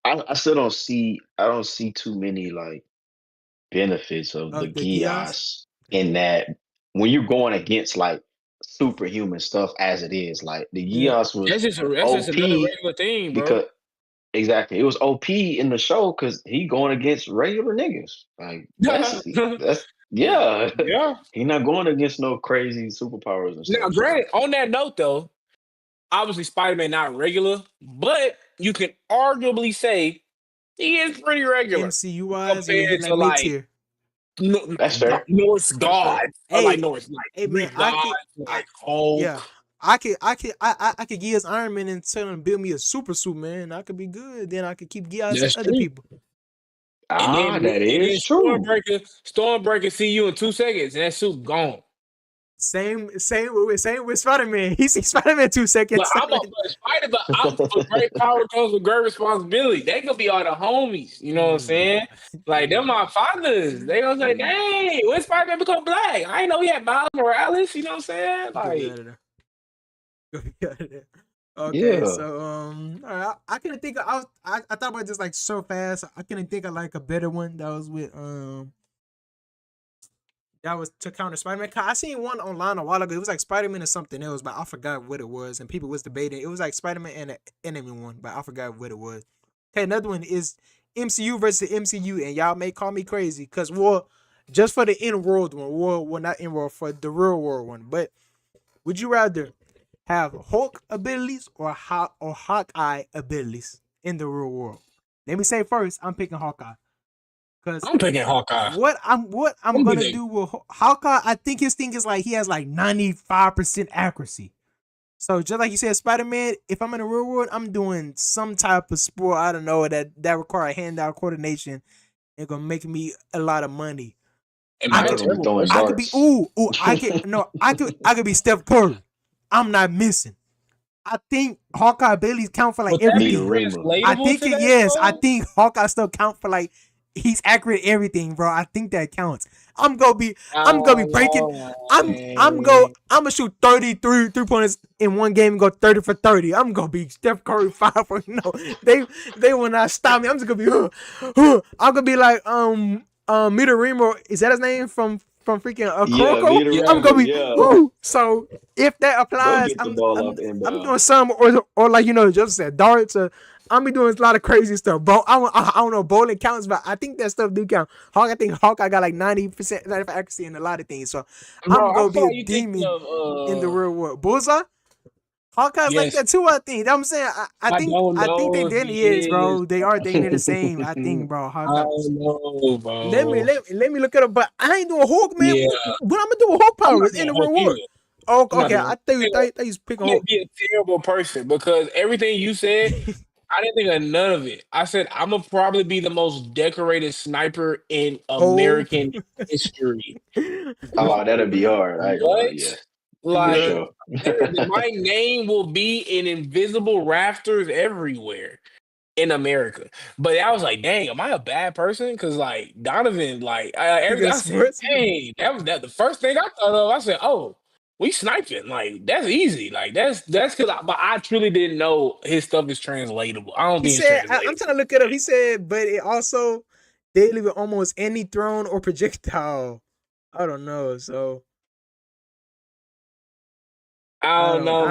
I still don't see. I don't see too many like benefits of the of the Gears. Gios in that when you're going against like superhuman stuff as it is. Like the Yeah, Gios was That's just another OP regular thing, bro. because exactly it was OP in the show because he going against regular niggas. Like that's yeah. yeah. Yeah. He not going against no crazy superpowers and Now, stuff. So granted, on that note though, obviously Spider-Man not regular, but you can arguably say he is pretty regular MCU wise, or he compared like to mid like tier. that's fair. Norse That's fair. gods or like Hey, Norse like hey man, Greek gods I like Hulk. yeah. I could give us Iron Man and tell him to build me a super suit, man. I could be good. Then I could keep Gears That's other true. people. And then Ah, that and then is true. Stormbreaker see you in 2 seconds and that suit gone. Same with Spider-Man. He sees Spider-Man 2 seconds. But for great power comes with great responsibility. They gonna be all the homies, you know what I'm saying? Like them my fathers. They gonna say, dang, when Spider-Man become black? I ain't know we had Miles Morales, you know what I'm saying? Go be Like out of there. Go be out of there. Okay, Yeah. so all right, I couldn't think of I thought about this like so fast. I couldn't think of like a better one that was with that was to counter Spider-Man. I seen one online a while ago. It was like Spider-Man or something else, but I forgot what it was. And people was debating. It was like Spider-Man and an enemy one, but I forgot what it was. Okay, another one is MCU versus MCU, and y'all may call me crazy, cause just for the in world one, well not in world for the real world one. But would you rather have Hulk abilities or Hawkeye abilities in the real world? Let me say first, I'm picking Hawkeye, cause I'm picking Hawkeye. what I'm I'm gonna picking. do with Hawkeye, I think his thing is like he has like 95% accuracy. So just like you said, Spider-Man, if I'm in the real world, I'm doing some type of sport, I don't know, that require hand-eye coordination and gonna make me a lot of money. Am I I a Y'all could gonna be terrible throwing person? I could be darts. I could be Steph Curry. I'm not missing. I think Hawkeye abilities count for like Would that Need be a everything. Reema. I translatable think to it that yes. I though? think Hawkeye still count for like he's accurate at everything, bro. I think that counts. I'm gonna be I'm gonna be breaking. Oh, I'm gonna shoot 33 3-pointers in one game and go 30 for 30. I'm gonna be Steph Curry 5 for no. They will not stop me. I'm just gonna be I'm gonna be like Mita Remo, is that his name from freaking Yeah, Kuroko? need a I'm yeah. gonna Reema. be Yeah, so if that go applies, get the ball I'm off the I'm inbound. doing some or like Joseph said, darts. I'm be doing a lot of crazy stuff, bro. I don't know bowling counts, but I think that stuff do count. I think Hawkeye got like 90% accuracy in a lot of things, so I'm Bro, I gonna feel be a like you thinking demon of in the real world. Bullseye, Hawkeye's like yes. that too. I think. I'm saying I don't I think they know if then is, he is. bro. They the same. I think, bro. I Hawkeye. don't know, bro. Let me look it up. But I ain't doing Hulk, man. Yeah, What I'm gonna do with Hulk I'm not powers in doing the Hulk real world? either. Oh, I'm not okay. doing I Hulk. thought you was picking You may Hulk. be a terrible person because everything you said, I didn't think of none of it. I said I'm gonna probably be the most decorated sniper in Oh, American history. Oh, that'll be hard. I ain't gonna lie. What? Yeah, for yeah. Like sure. my name will be in invisible rafters everywhere in America. But I was like, dang, am I a bad person? Because like Donovan, like everything Speaking of I said, sports, dang, that the first thing I thought of. I said, oh, we sniping. Like that's easy. Like that's because, but I truly didn't know his stuff is translatable. I don't he think it's said, I'm translatable. trying to look it up. He said, but it also deadly with almost any thrown or projectile. I don't know. So I I don't don't. know,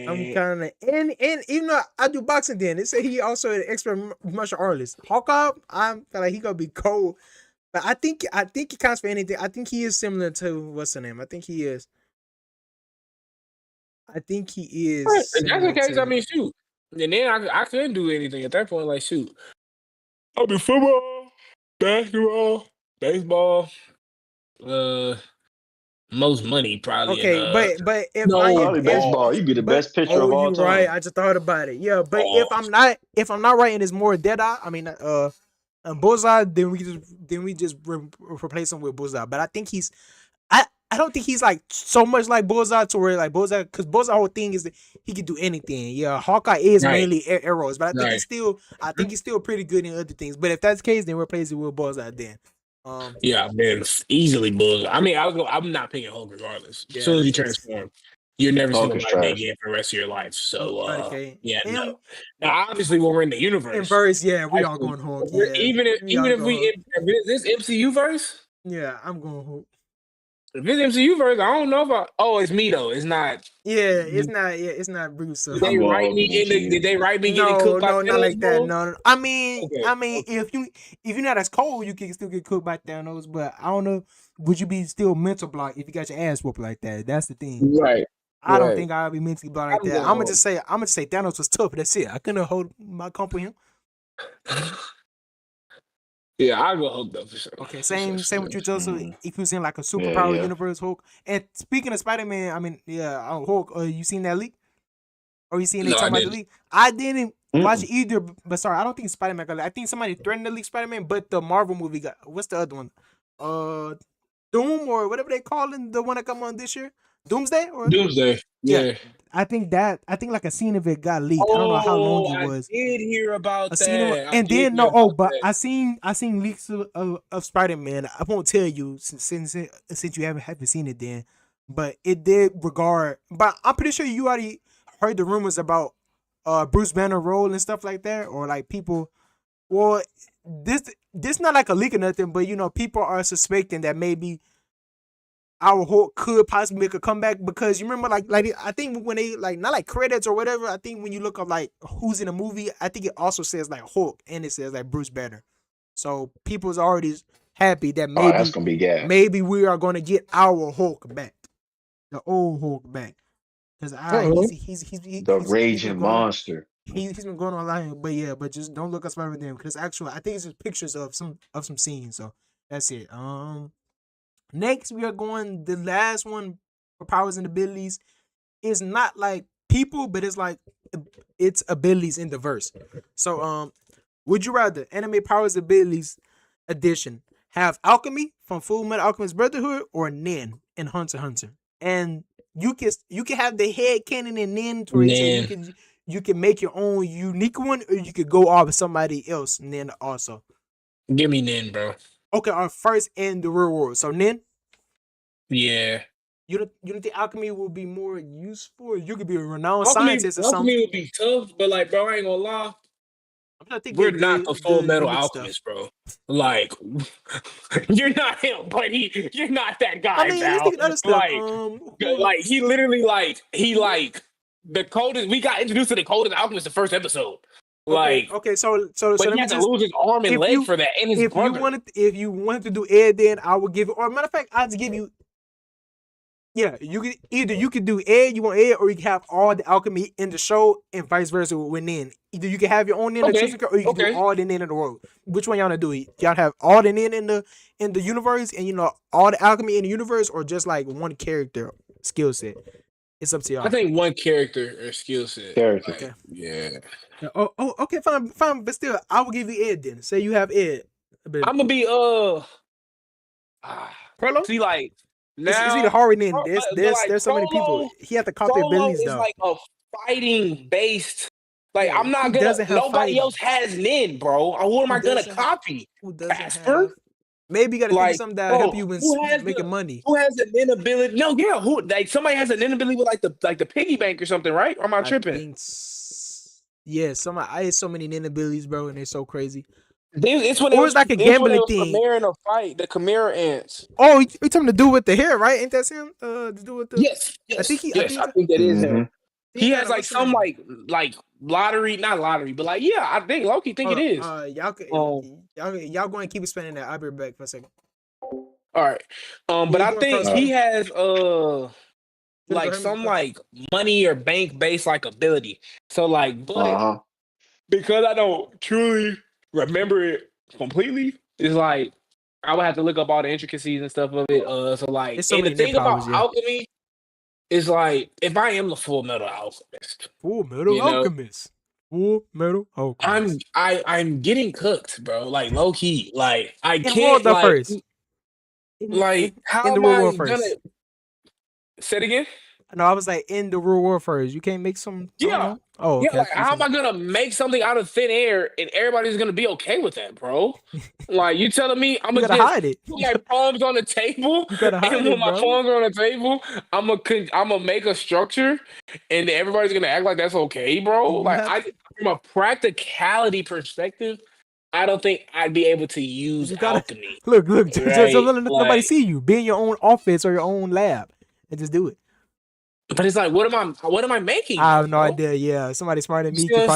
I'm man. kind of and even though I do boxing, then they say he also an expert martial artist. Hawkeye, I feel like he gonna be cold. But I think he counts for anything. I think he is similar to what's the name. I think he is. I think he is If that's the similar case, I to. mean, shoot. And then I couldn't do anything at that point. Like, shoot, I'll be football, basketball, baseball. Uh, Most money probably in Okay, but if I no Probably if baseball. balls. You be the but best pitcher oh, of all you right. time. I just thought about it. Yeah, but Balls. if I'm not right and it's more Deadeye, I mean Bullseye, then we just replace him with Bullseye. But I think I don't think he's like so much like Bullseye to where like Bullseye, because Bullseye whole thing is that he can do anything. Yeah, Hawkeye is Right, mainly arrows, but right. I think he's still pretty good in other things. But if that's the case, then replace it with Bullseye. Then, Yeah, man, easily Bulls. I mean, I'm not picking Hulk regardless. As yeah, soon as you it's transform, you'll never see the Hulk is light of day trash. again for the rest of your life. So, okay. yeah, no. And Now, obviously, when we're in the in universe, verse, yeah, we all actually, going Hulk. Yeah, we even all if go Hulk. if this MCU verse, Yeah, I'm going Hulk. if it's MCU verse, I don't know if oh, it's me though. It's not. Yeah, Did it's not Bruce. So. I'm going Hulk in Did MCU. they write me getting No, cooked by no, not Thanos, like that. bro? No, no. Okay, I mean, okay. if you're not as cold, you can still get cooked by Thanos. But I don't know. Would you be still mental blocked if you got your ass whooped like that? That's the thing. Right, I don't right. think I'll be mentally blocked like I'm that. going Hulk. I'm gonna say Thanos was tough. That's it. I couldn't hold my comp with him. Yeah, I'll go Hulk though for sure. Okay, For sure, same for with sure. you, Joseph. Mm. If you was in like a Yeah, superpower yeah. universe Hulk. And speaking of Spider Man, I mean, yeah, Hulk. You seen that leak? Or you seen they No, I talking about the didn't. leak? I didn't watch Mm-mm. it either, but sorry, I don't think Spider Man got leaked. I think somebody threatened to leak Spider Man, but the Marvel movie got what's the other one? Uh Doom or whatever they call it, the one that come on this year? Doomsday or Doomsday. yeah. Yeah. I think like a scene of it got leaked. I don't know how long Oh, it I was. did hear A about scene of that. I and did then hear no oh, about but that. I seen leaks of Spider Man. I won't tell you since you haven't seen it then, but it did regard. But I'm pretty sure you already heard the rumors about Bruce Banner role and stuff like that, or like people. Well, this not like a leak or nothing, but people are suspecting that maybe our Hulk could possibly make a comeback because you remember like I think when they like not like credits or whatever, I think when you look up like who's in the movie, I think it also says like Hulk and it says like Bruce Banner. So people's already happy that Oh, that's gonna be gas. maybe we are gonna get our Hulk back, the old Hulk back. Because The he's been raging going on. monster. He's been going online, but yeah, but just don't look us over them because actually I think it's just pictures of some scenes. So that's it. Next we are going the last one for powers and abilities is not like people, but it's like it's abilities in the verse. So would you rather anime powers abilities edition have alchemy from Full Metal Alchemist Brotherhood or Nin in Hunter x Hunter? And you can have the head canon in Nin where it says you can make your own unique one, or you could go off with somebody else Nin also. Give me Nin, bro. Okay, our first in the real world. So Nin, Yeah. you don't think alchemy will be more useful? You could be a renowned scientist or something. Alchemy would be tough, but like, bro, I ain't gonna lie. I'm not thinking We're not the Full Metal unique Alchemist, stuff. bro. Like, you're not him, buddy. You're not that guy, I mean, let's pal. think of other stuff. Like he literally like the coldest. We got introduced to the coldest alchemist the first episode. Like, okay. So but let he me had to just lose his arm and leg for that, and his brother. if you wanted to do Ed, then I would give it. Or matter of fact, I'd give you. Yeah, you could do Ed, you want Ed, or you can have all the alchemy in the show, and vice versa with Nin. Either you can have your own Nin or you can do all the Nin in the world. Which one y'all wanna do? Y'all have all the Nin in the universe, and all the alchemy in the universe, or just like one character skill set. It's up to y'all. I think one character or skill set. Character. Like, yeah. Oh, okay, fine, but still, I will give you Ed then. Say you have Ed. I'm gonna be Prolo? See, like now it's either hard than there's so many Frollo- people. He had to copy Frollo abilities is though. like a fighting based. Like Yeah, I'm not who gonna. doesn't have Nobody fighting? else has Nin, bro. Who am I gonna copy? Who doesn't Casper? have? Maybe you gotta think of Like, something that bro, help you when who has making money. Who has an inability? No, yeah, who like somebody has an inability with like the piggy bank or something, right? Or am I tripping? Yeah, I had so many inabilities, bro, and they're so crazy. It's when it was like a gambling thing. Chimera in a fight, the Chimera ants. Oh, you talking to do with the hair, right? Ain't that him? To do with the yes. I think that is him. He has like what's some the name? like lottery, not lottery, but like yeah, I think Loki think it is. Y'all going to keep spending that. I'll be right back for a second. All right, but I think he has like some like money or bank based like ability. So like, but because I don't truly remember it completely, it's like I would have to look up all the intricacies and stuff of it. So like, so and the thing about alchemy is like, if I am the Full Metal Alchemist, I'm getting cooked, bro. Like low key, like I can't like first. How am I gonna say it again? No, I was like in the real world first. You can't make some. Yeah. Oh, okay. Yeah. Like, how am I gonna make something out of thin air and everybody's gonna be okay with that, bro? Like you telling me I'm gonna hide it. Put my palms on the table, and when my palms are on the table, I'm gonna make a structure, and everybody's gonna act like that's okay, bro. From a practicality perspective, I don't think I'd be able to use alchemy. Look, right? Just let nobody see you. Be in your own office or your own lab and just do it. But it's like, what am I making? I have no idea. Yeah, somebody smarter than me could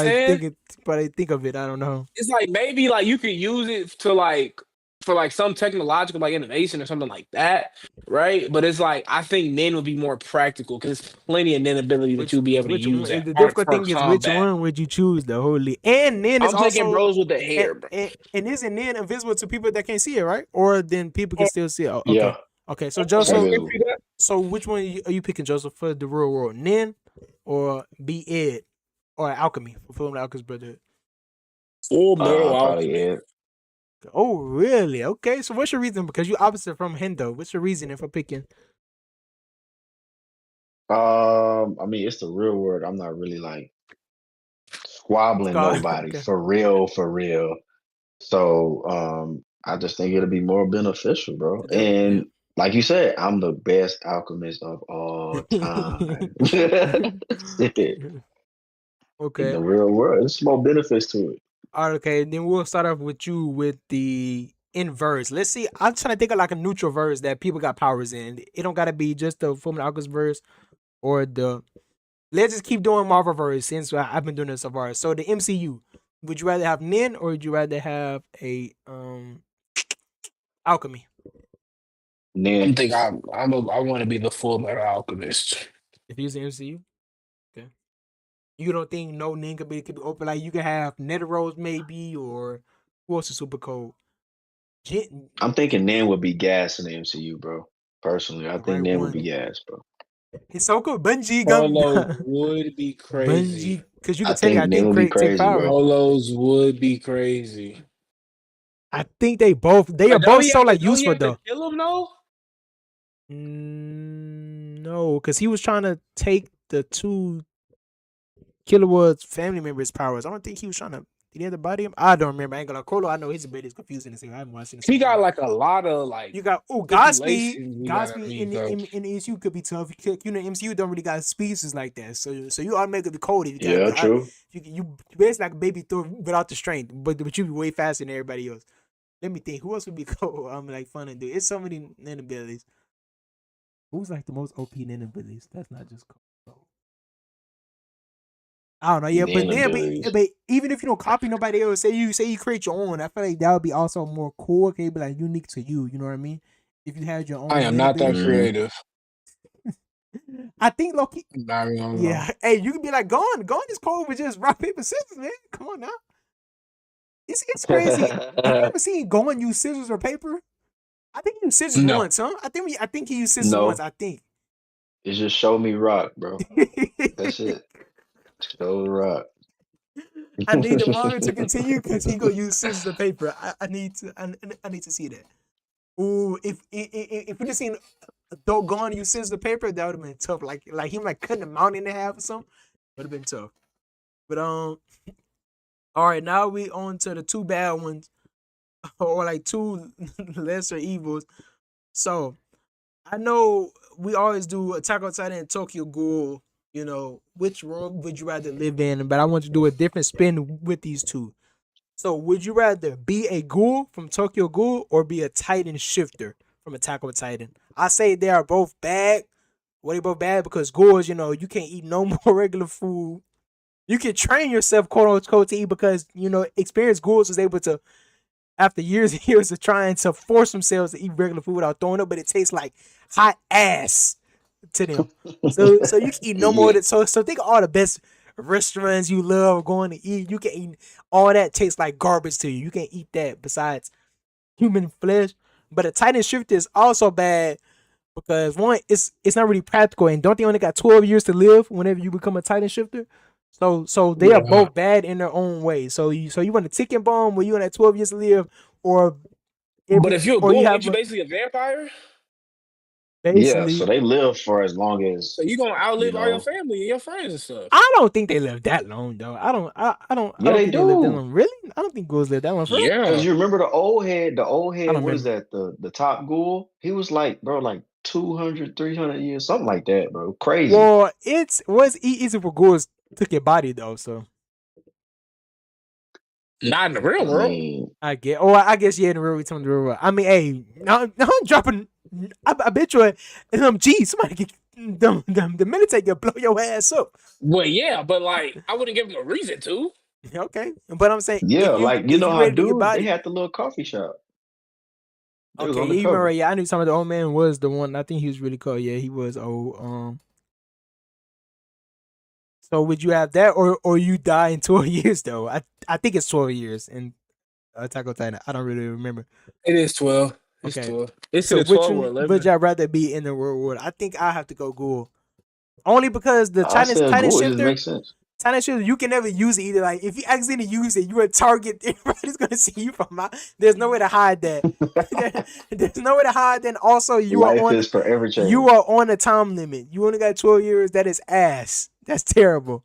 probably think of it. I don't know. It's like maybe like you could use it to like for like some technological like innovation or something like that, right? But it's like I think Nin would be more practical because there's plenty of Nin ability that you'll be able to use. The difficult thing is which one would you choose though? Holy and Nin is I'm taking also bros with the hair, bro. And isn't Nin invisible to people that can't see it, right? Or then people can still see it. Okay. Yeah. Okay, so Joseph, so which one are you picking, Joseph, for the real world? Nin or be Ed or alchemy for Full Metal Alchemist Brotherhood? Full Metal Alchemist. Oh, really? Okay, so what's your reason? Because you opposite from Hendo. What's your reasoning for picking? I mean, it's the real world. I'm not really like squabbling nobody for real. So, I just think it'll be more beneficial, bro. And like you said, I'm the best alchemist of all time. Okay. In the real world, there's more benefits to it. All right, okay. Then we'll start off with you with the in verse. Let's see. I'm trying to think of like a neutral verse that people got powers in. It don't gotta be just the Fullmetal Alchemist verse or the. Let's just keep doing Marvel verse since I've been doing this so far. So the MCU. Would you rather have Nin or would you rather have a alchemy? I'm Then think I want to be the Full Metal Alchemist. If you use the MCU, okay. You don't think no Nin could be open? Like you could have Neteros maybe, or who else is super cold? Jin, I'm thinking Nan would be gas in the MCU, bro. Personally, I the think right Nan would be one. gas, bro. Hisoka Bungie gun Carlos would be crazy. Bungie, because you I could take think I Nan think would be create take crazy, power. bro. Carlos would be crazy. I think they are But both so like don't he useful have to though. kill him though? No, because he was trying to take the two Killua's family members' powers. I don't think he was trying to. Did he have to body him? I don't remember. I ain't gonna Colo. I know his ability is confusing. I haven't watched it in so He got long. like a lot of like You got Godspeed. stipulations we gotta Godspeed meet though. in the MCU could be tough. You know, MCU don't really got species like that. So you automatically cold if you got Yeah, true. you basically like a baby Thor without the strength, but you be way faster than everybody else. Let me think. Who else would be cold? I'm like fun to do. It's so many abilities. Who's like the most OP abilities? That's not just cold. I don't know, yeah, but Nan then, abilities. but even if you don't copy nobody else, say you create your own, I feel like that would be also more cool. Okay, be like unique to you. You know what I mean? If you had your I own am not that ability, Hmm. creative. I think Loki. I'm not even gonna lie. Yeah, hey, you could be like, gone is cold with just rock paper scissors, man. Come on now, it's crazy. Have you ever seen Gone use scissors or paper? I think he used scissors No. once, huh? I think he used scissors once. No, I think. it's just show me rock, bro. That's it. Show the rock. I need the manga to continue because he gonna use scissors or paper. I need to. I need to see that. Ooh, if we just seen Adult Gone use scissors or paper, that would have been tough. Like him like cutting a mountain in half or something. Would have been tough. But all right, now we on to the two bad ones, or like two lesser evils. So I know we always do Attack on Titan and Tokyo Ghoul. You know, which world would you rather live in? But I want to do a different spin with these two. So, would you rather be a ghoul from Tokyo Ghoul or be a Titan shifter from Attack on Titan? I say they are both bad. Well, they both bad because ghouls, you know, you can't eat no more regular food. You can train yourself, quote unquote, to eat because, you know, experienced ghouls was able to, after years and years of trying to force themselves to eat regular food without throwing up, but it tastes like hot ass to them. So you can eat no more Yeah. than so think of all the best restaurants you love going to eat. You can eat all that tastes like garbage to you. You can't eat that besides human flesh. But a Titan shifter is also bad because one, it's not really practical, and don't they only got 12 years to live whenever you become a Titan shifter? So they are Yeah. both bad in their own way. So you want a ticking bomb where you only have 12 years to live, or But every if you're a or you ghoul, ain't have you basically a vampire? Yeah, so basically. they live for as long as, So you gonna you outlive all your know. family and your friends and stuff. I don't think they live that long though. I Yeah, don't they think they live that do. long. Really? I don't think ghouls live that long for real. Because Yeah. you remember I the old head, don't what is remember. that? The top ghoul? He was like, bro, like 200, 300 years, something like that, bro. Crazy. Well, it was easy for ghouls to get body though, so Not in the real I world. mean, I guess yeah, in the real we talking the real world. I mean, hey, now I'm dropping. I bet you, gee, somebody get the militate can blow your ass up. Well, yeah, but like I wouldn't give them a reason to. Okay, but I'm saying yeah, like you if know you how ready to get dude, they body, had the little coffee shop. They was okay, on the yeah, you remember? cover. Yeah, I knew some of the old man was the one. I think he was really cool. Yeah, he was old. So would you have that, or you die in 12 years though? I think it's 12 years in Attack on Titan. I don't really remember. It is 12. It's Okay, 12. It's so either which 12 or one would 11. y'all rather be in the real world? I think I have to go Ghoul. Only because the I said Titan ghoul, it just shifter, makes sense. you can never use it either. Like if you accidentally use it, you're a target. Everybody's gonna see you from out. There's no way to hide that. There's no way to hide. Then also Life is forever you changed. are on a time limit. You only got 12 years. That is ass. That's terrible.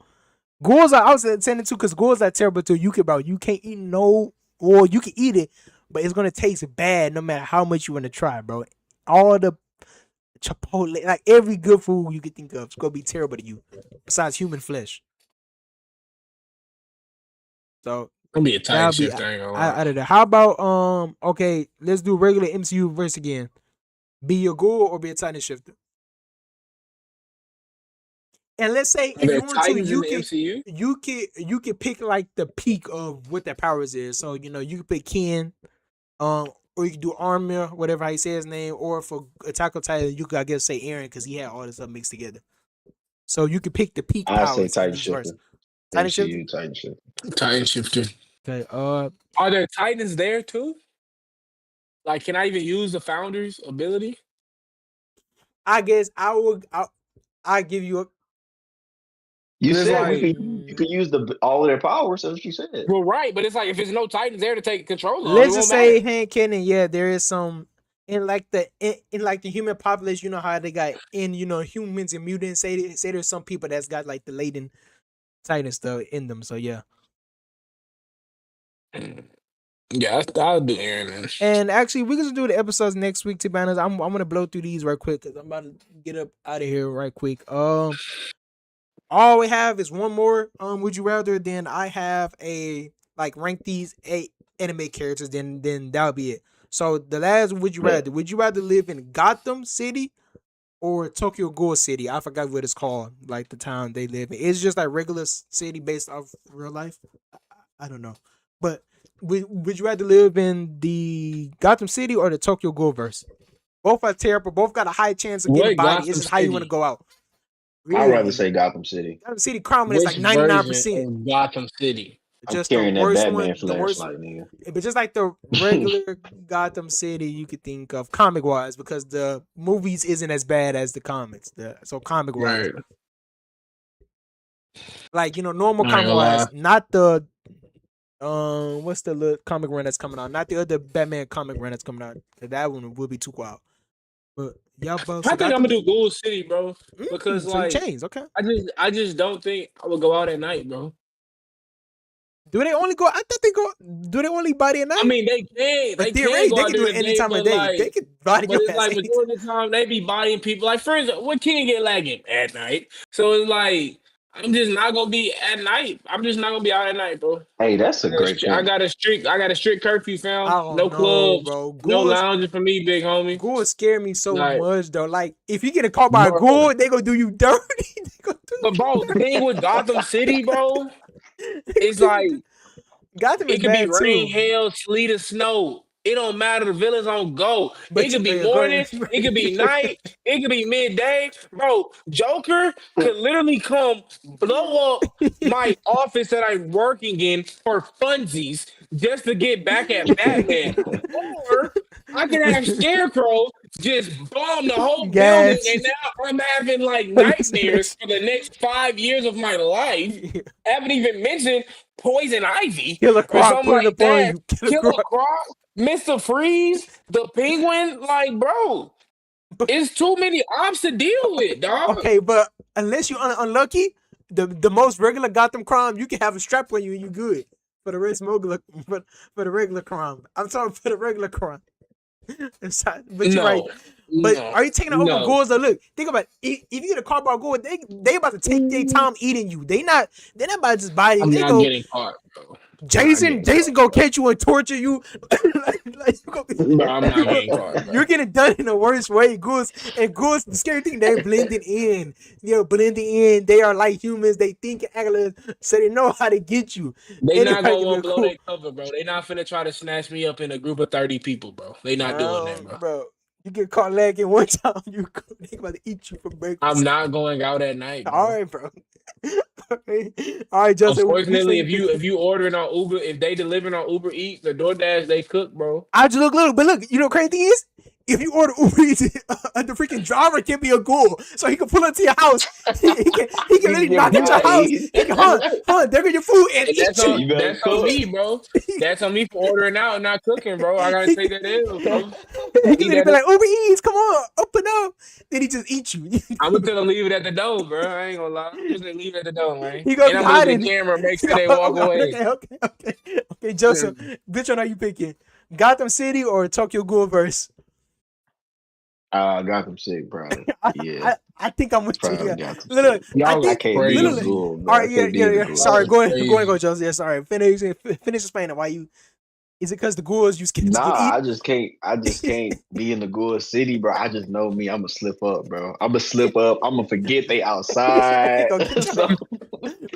Ghouls are. I was saying it too because ghouls are terrible too. You can't eat no. Or you can eat it, but it's gonna taste bad no matter how much you want to try, bro. All the Chipotle, like every good food you could think of, it's gonna be terrible to you. Besides human flesh. So Gonna be a Titan That'll be shifter. I ain't gonna lie. out of there. How about okay, let's do regular MCU verse again. Be your ghoul or be a Titan shifter. And let's say Are if there you want to, Titans in the MCU? you can pick like the peak of what their powers is. So you can pick Ken, or you can do Armor, whatever how you say his name, or for Attack on Titan, you could I guess say Aaron because he had all this stuff mixed together. So you can pick the peak I say powers in Titan each verse. shifter. Titan shifter. MCU Titan shifter. Titan shifter. Okay. Are there Titans there too? Like, can I even use the Founder's ability? I guess I give you a. You It's said like, you could use all of their powers. That's what you said. well, right, but it's like if there's no Titans there to take control of, it Let's won't just say matter. hand cannon. Yeah, there is some in like the human population. You know how they got in humans and mutants. Say there's some people that's got like the latent Titan stuff in them. So yeah. Yeah, I'll do Aaron then. And actually, we're gonna do the episodes next week. To be honest, I'm gonna blow through these right quick because I'm about to get up out of here right quick. All we have is one more. Would you rather? Then I have a like rank these 8 anime characters. Then that'll be it. So the last would you Yeah. rather? Would you rather live in Gotham City or Tokyo Ghoul City? I forgot what it's called. Like the town they live in. It's just like regular city based off real life. I don't know, but would you rather live in the Gotham City or the Tokyo Ghoul verse? Both are terrible. Both got a high chance of getting What bodied. It's Gotham just how you want to City? go out. I'd rather Really, say Gotham City. Gotham City crime is like Which 99%. version of Gotham City? I'm Just the carrying that worst one. Batman The worst, flashlight, nigga. but just like the regular Gotham City, you could think of comic wise because the movies isn't as bad as the comics. So comic wise, Right. like normal I ain't comic gonna wise, lie. not the what's the little comic run that's coming out? Not the other Batman comic run that's coming out. That one will be too wild. But yeah, bro. I So think I'm Gotham. gonna do Ghoul City, bro. Because So you like changed, okay? I just don't think I would go out at night, bro. Do they only go? I thought they go. Do they only body at night? I mean, they can but go they out can do during it the any day, time of but day. They like, can body but your it's ass. like majority of the time they be bodying people. Like, for instance, what can get lagging at night? So it's like I'm just not gonna be at night. I'm just not gonna be out at night, bro. Hey, that's a great I point. got a strict curfew, I fam. don't No know, clubs, bro. no lounging for me, big homie. Ghouls scare me so Like, much, though. Like, if you get caught by a bro. ghoul, they gonna do you dirty. They gonna do But bro, the thing with Gotham City, bro, is like Gotham is it could be bad rain, too. hail, sleet, or snow. It don't matter. The villains on go. It But could be go morning. ahead. It could be night. It could be midday. Bro, Joker could literally come blow up my office that I'm working in for funsies just to get back at Batman. Or I can have Scarecrow just bomb the whole building, Gas. and now I'm having like Listen, nightmares for the next 5 years of my life. Haven't even mentioned Poison Ivy Killer or Croc something put it like upon that. you. Killer Killer Croc. Croc, Mr. Freeze, the Penguin. Like, bro, it's too many ops to deal with, dog. Okay, but unless you're unlucky, the most regular Gotham crime, you can have a strap on you and you good. For the rest regular, for the regular crime. I'm sorry for the regular crime. But you're right. No, But no, are you taking it over no. ghouls? Or look, think about it. If you get a car by a ghoul, they about to take their time eating you. They're not about to just bite you. I'm They not go getting caught, bro. Jason gonna catch you and torture you. like Bro, I'm not getting caught, bro. you're getting done in the worst way. Ghouls, the scary thing, they're blending in. They're blending in. They are like humans. They think and act like, so they know how to get you. They not Anybody gonna can be want to blow cool. their cover, bro. They not finna try to snatch me up in a group of 30 people, bro. They not doing that, bro. Bro. You get caught lagging one time, they about to eat you for breakfast. I'm not going out at night, bro. All right, bro. All right, Justin. Unfortunately, if you ordering on Uber, if they delivering on Uber Eats or DoorDash, they cook, bro. I just look, but look, you know, crazy thing is, if you order Uber Eats, the freaking driver can be a ghoul, so he can pull up to your house. He can literally knock at your house. He can there go your food and eat That's you. that's on me, bro. That's on me for ordering out and not cooking, bro. I gotta take that L, bro. He can literally be like, Uber Eats, come on, open up. Then he just eat you. I'm gonna tell him leave it at the door, bro. I ain't gonna lie. I'm just gonna leave it at the door, man. He gonna And I'm guide gonna it. look at the camera, make sure they walk away. Okay, Joseph, which one are you picking? Gotham City or Tokyo Ghoul verse? Gotham City, probably. I, Yeah, I think I'm with you probably here. Gotham Look, City. I Y'all I are think can't be a literally. crazy. ghoul, All bro. I right, yeah, can't be yeah, in the yeah. ghoul Y'all Sorry, are city. go, crazy. Joseph. Yeah, sorry. Finish explaining why you. Is it because the ghouls you scared to Nah, get eaten? I just can't. I just can't be in the ghoul city, bro. I just know me. I'm gonna slip up, bro. I'm gonna slip up. I'm gonna forget they He outside. gonna get your So, ass.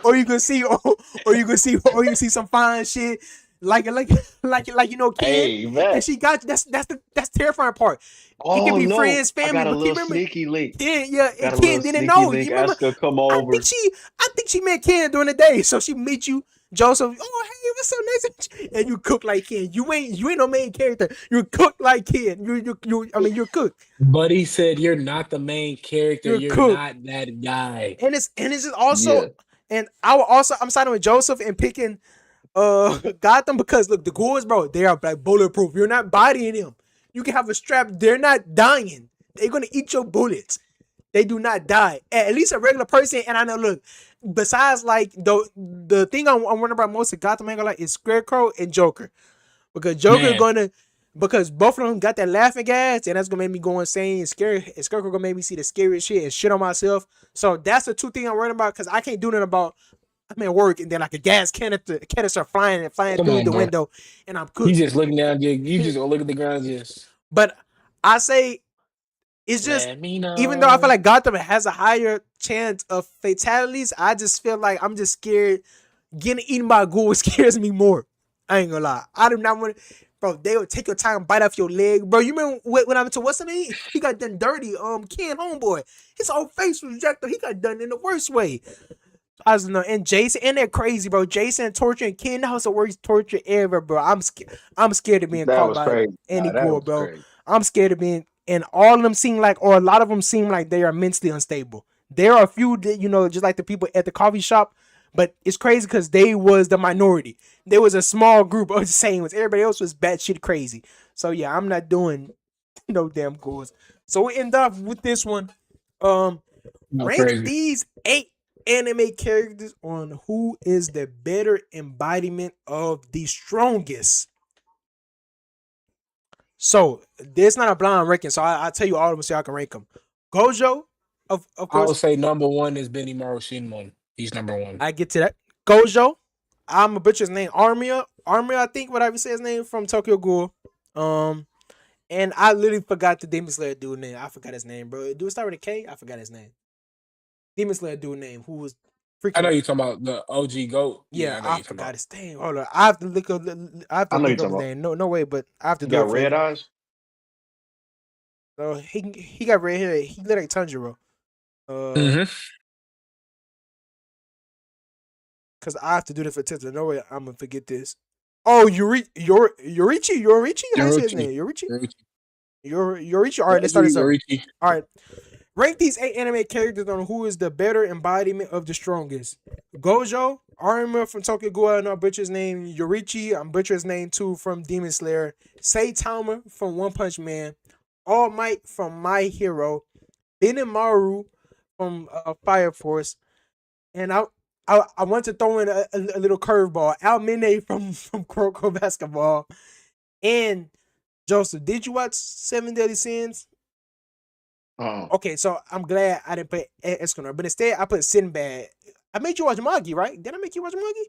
Or you can see, or you can see some fine shit, like Ken, hey, man. and she got you. That's the terrifying part. It can Oh be no, friends, I family, got a but Ken, little remember sneaky link. Ken, yeah, and Got a little Ken didn't sneaky know. You link. remember? Ask her come I think over. she, I think she met Ken during the day, so she meet you, Joseph. Oh, hey, what's up, nice, and you cook like Ken. You ain't no main character. You cook like Ken. I mean, you're cooked. Buddy said you're not the main character. You're You're cooked. not that guy. And it's just also, Yeah, and I'm siding with Joseph and picking Gotham because look, the ghouls, bro, they are like bulletproof. You're not bodying them. You can have a strap. They're not dying. They're gonna eat your bullets. They do not die. At least a regular person. And I know, look, besides like the thing I'm wondering about most of Gotham, ain't gonna like is Scarecrow and Joker because Joker Man, gonna. Because both of them got that laughing gas, and that's gonna make me go insane. Scary, and Scarecrow gonna make me see the scariest shit and shit on myself. So that's the two things I'm worried about. Because I can't do nothing about I'm at work and then like a gas canister flying come through on, the bro. window and I'm You cooked. just looking down. You just gonna look at the ground. Just But I say it's just let me even though I feel know. like Gotham has a higher chance of fatalities, I just feel like I'm just scared. Getting eaten by a ghoul scares me more. I ain't gonna lie. I do not want to. Bro, they would take your time, bite off your leg. Bro, you remember when I went to what's the name? He got done dirty. Ken Homeboy. His whole face was jacked up. He got done in the worst way. I don't know. And Jason, and they're crazy, bro. Jason torturing Ken, that was the worst torture ever, bro. I'm scared of being that caught was by crazy. any Nah, that ghoul, was bro. crazy. I'm scared of being, and all of them seem like, or a lot of them seem like they are mentally unstable. There are a few that, just like the people at the coffee shop, but it's crazy because they was the minority. There was a small group of the same ones. Everybody else was batshit crazy. So yeah, I'm not doing no damn ghouls. So we end up with this one. Um, No Rank crazy. these 8 anime characters on who is the better embodiment of the strongest. So there's not a blind ranking. So I'll tell you all of them so I can rank them. Gojo, of I would course, say number one is Benny Shinmon. He's number one. I get to that. Gojo, I'm a butcher his name. Armia, I think whatever say his name from Tokyo Ghoul. Um, and I literally forgot the Demon Slayer dude name. I forgot his name, bro. Do it start with a K? I forgot his name. Demon Slayer dude name who was I know freaking. you're talking about the OG goat. Yeah, Yeah, I know I you're talking forgot about. his name. Hold on, I have to look up. I have to I know you're look up talking his about. name. No, no way, but I have to You do it got for red you. eyes. So he got red hair. He look like Tanjiro. Uh, Mm-hmm. cause I have to do this for Tessa. No way, I'm gonna forget this. Oh, Yorichi. How you say his Yoruchi. name? Yorichi. Yoruchi. Yorichi. All right, let's start Yoruchi. this over. Yoruchi. All right, rank these 8 anime characters on who is the better embodiment of the strongest. Gojo, Arima from Tokyo Ghoul, I know I butcher his name. Yorichi, I'm butcher his name too from Demon Slayer. Saitama from One Punch Man. All Might from My Hero. Benimaru from Fire Force. And I want to throw in a little curveball. Almine from Kuroko Basketball. And Joseph, did you watch Seven Deadly Sins? Uh, Okay, so I'm glad I didn't put Escanor, but instead I put Sinbad. I made you watch Magi, right? Did I make you watch Magi?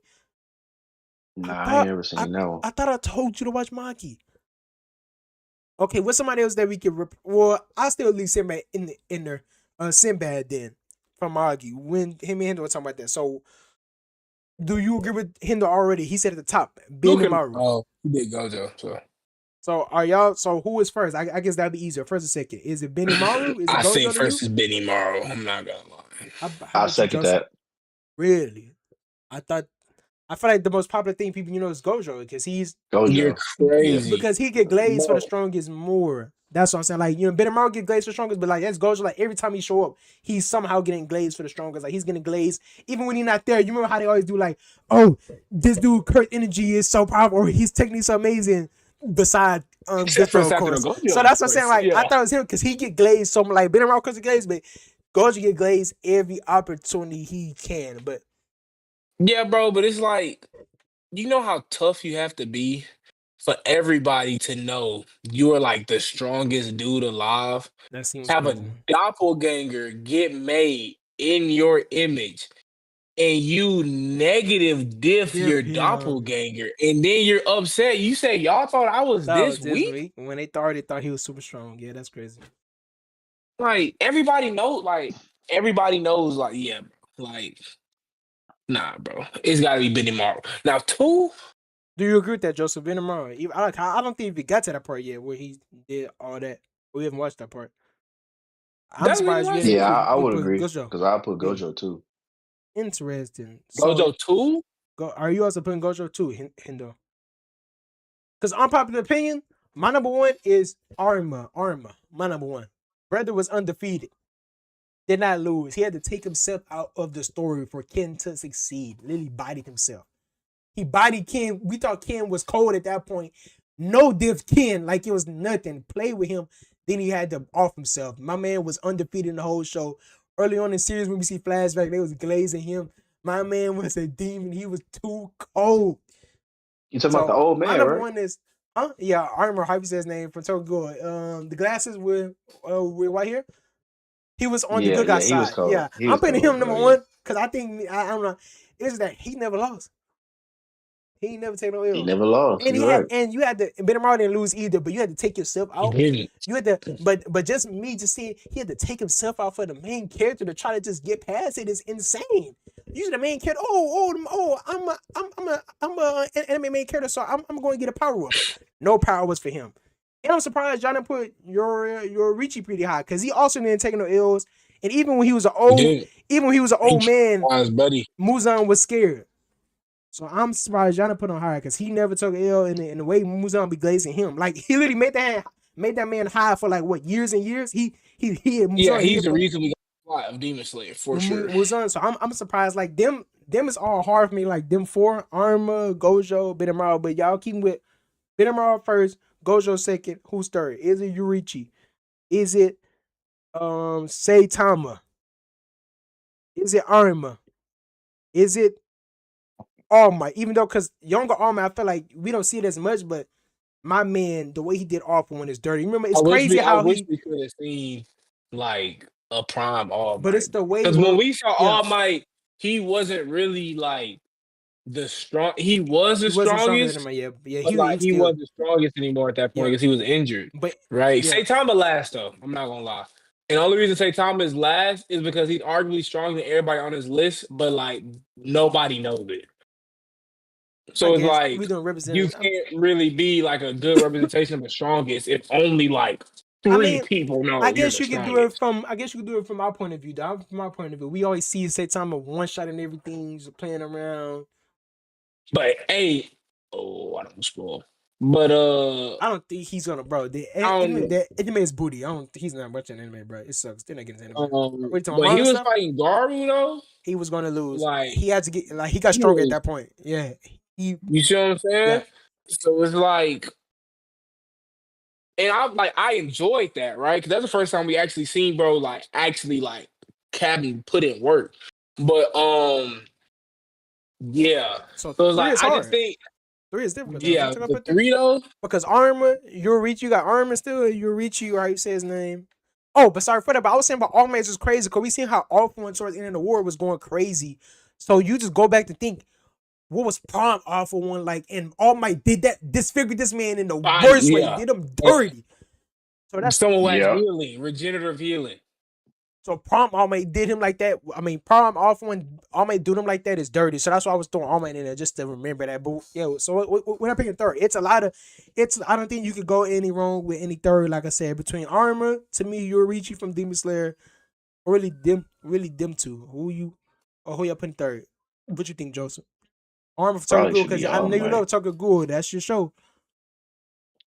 I nah, I ain't thought never I seen no. I thought I told you to watch Magi. Okay, what's somebody else that we could? Well, I still leave Sinbad in there. Sinbad then from Magi when him and Hendo were talking about that. So, do you agree with Hendo already? He said at the top, Ben Luke and and Maru. he did Gojo. So So are y'all? So who is first? I guess that'd be easier. First or second? Is it Benny Maru? Is it I Gojo think to you? first is Benny Morrow. I'm not gonna lie. How I about you, second Joseph? that. Really? I thought I feel like the most popular thing people is Gojo because You're Gojo. Yeah. crazy, because he get glazed for the bro. strongest more. That's what I'm saying. Like Benimaru get glazed for the strongest, but like that's Gojo. Like every time he show up, he's somehow getting glazed for the strongest. Like he's getting glazed even when he's not there. You remember how they always do like, oh, this dude Kurt energy is so powerful, or his technique's so amazing. Beside Except for Distro, of Sakura course. So Gojo, of that's what I'm saying. course. Like I Yeah. thought it was him because he get glazed so like Benimaru could get glazed, but Gojo get glazed every opportunity he can. But Yeah, bro. But it's like you know how tough you have to be for everybody to know you are like the strongest dude alive, That seems have a crazy. doppelganger get made in your image, and you negative diff your Yeah. doppelganger, and then you're upset. You say, y'all thought I was That was this this weak? week. When they thought he was super strong. Yeah, that's crazy. Like, everybody knows, like, yeah, bro. Like, nah, bro. It's gotta be Benny Marvel. Now, two, Do you agree with that, Joseph Benamara? I don't think we got to that part yet where he did all that. We haven't watched that part. I'm that's really surprised you my didn't Yeah, put season. I you would put agree Gojo. because I put Yeah, Gojo too. interesting. So Gojo 2? are you also putting Gojo too, Hindo? Because unpopular opinion, my number one is Arma. Arma, my number one. Brother was undefeated. Did not lose. He had to take himself out of the story for Ken to succeed. Literally bodied himself. He bodied Ken. We thought Ken was cold at that point. No diff Ken like it was nothing. Play with him. Then he had to off himself. My man was undefeated in the whole show. Early on in the series, when we see flashback, they was glazing him. My man was a demon. He was too cold. You talking about the So old my man, number right? one is, yeah, Armor. How you say his name from Tokyo? The glasses with white hair. He was on the Yeah, good guy yeah, he was side. Yeah, cold. He I'm was putting him cold, number bro. Yeah, one because I think I don't know. It's that he never lost. He ain't never taken no he L's. never lost. And You're right. you had to, Benamar didn't lose either, but you had to take yourself He out. didn't. You had to, but just me just seeing he had to take himself out for the main character to try to just get past it is insane. Usually the main character, I'm a anime main character, so I'm going to get a power up. No power was for him. And I'm surprised y'all didn't put your Richie pretty high because he also didn't take no L's. And He didn't. even when he was an He old man, tried his buddy. Muzan was scared. So I'm surprised y'all didn't put on higher because he never took an L in the way Muzan be glazing him. Like he literally made that man high for like what years and years. He had Yeah, Muzan he's here the for reason we got a lot of Demon Slayer, for sure. Muzan. So I'm surprised like them is all hard for me. Like them four, Arma, Gojo, Benamaro. But y'all keep with Benamaro first, Gojo second. Who's third? Is it Yurichi? Is it Saitama? Is it Arma? Is it All Might? Even though because younger All Might, I feel like we don't see it as much, but my man, the way he did All For One is dirty. Remember, it's crazy I how wish he, we could have seen like a prime All but it's Might. the way Because when where, we saw yeah, All Might, he wasn't really like the strong. He was the he wasn't stronger than strongest, him. Yeah, yeah, but he like was he still, wasn't the strongest anymore at that point yeah, because he was injured. but Right? yeah, Saitama last though. I'm not gonna lie. And the only reason Saitama is last is because he's arguably stronger than everybody on his list, but like nobody knows it. I So it's guess we like don't you represent. can't really be like a good representation of the strongest if only like I three mean, people know you're the strongest. I guess you could do it from our point of view. Dog. From our point of view, we always see Saitama one shot and everything, just playing around. But hey, oh, I don't spoil. But I don't think he's gonna, bro. um, The anime is booty. I don't. He's not watching anime, bro. It sucks. They're not getting anime. What you talking about, but he manga was stuff? fighting Garu though. He was gonna lose. Like, He had to get like he got he stronger at was, that point. Yeah, he you see what I'm yeah. saying? So it's like, and I enjoyed that, right? Because that's the first time we actually seen bro like actually like Cabin put in work. But yeah. So So it's three like is I just hard. think Three is difficult though. yeah, Don't you gotta the put three? three though. Because Armor, you got Armor still. Yurichi, or how you say his name? Oh, but sorry for that. But I was saying about All Might was crazy because we seen how All For One towards the end of the war was going crazy. So you just go back to think what was Prime All For One like, and All Might did that, disfigured this man in the worst way, Yeah. did him And dirty. So that's someone who has Yeah, healing, regenerative healing. so Prom All Might did him like that. I mean, Prom All For One All Might do him like that is dirty. So that's why I was throwing All Might in there just to remember that. But yeah, so when I'm picking third, it's a lot of it's. I don't think you could go any wrong with any third. Like I said, between Armor to me, Yorichi from Demon Slayer, really them two. Who y'all putting third? What you think, Joseph? Armor for Tokyo probably Ghoul should because be I All know you Might, love Tokyo Ghoul. That's your show.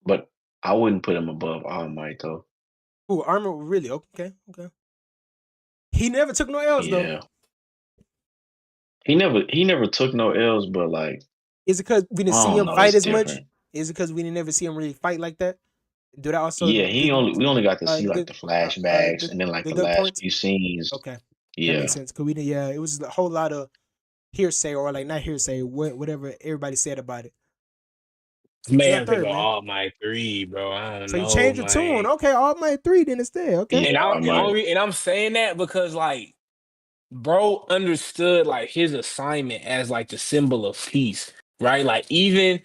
but I wouldn't put him above All Might though. Who Armor really? Okay. He never took no L's though. Yeah, he never took no L's, but like Is it because we didn't I see don't him know, fight it's as much? different. Is it because we didn't never see him really fight like that? Do that also Yeah, we only got to see like good the flashbacks and then like the good last points? few scenes. Okay, that makes Yeah, sense. Cause we did, yeah, it was a whole lot of hearsay or like not hearsay, whatever everybody said about it. You Man, got I'm thinking third, about man. All Might 3, bro. I don't So you know, changed your tune. man. Okay, All Might 3 then instead. Okay. Yeah, I might. And I'm saying that because like bro understood like his assignment as like the symbol of peace, right? Like even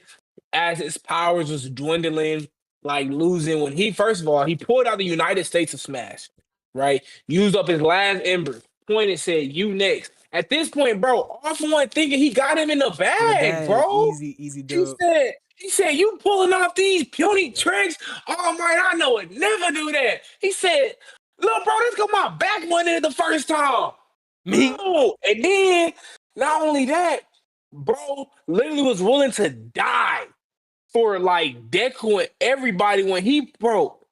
as his powers was dwindling, like losing when he first of all he pulled out the United States of Smash, right? Used up his last ember, pointed, said, "You next." At this point, bro, off one thinking he got him in the In the bag, bag, bro. easy He dub. said, he said, "You pulling off these puny tricks? Oh man, I know it. Never do that." He said, "Look, bro, this got my back one in the first time." Me? Bro, and then not only that, bro, literally was willing to die for like Deku and everybody when he broke.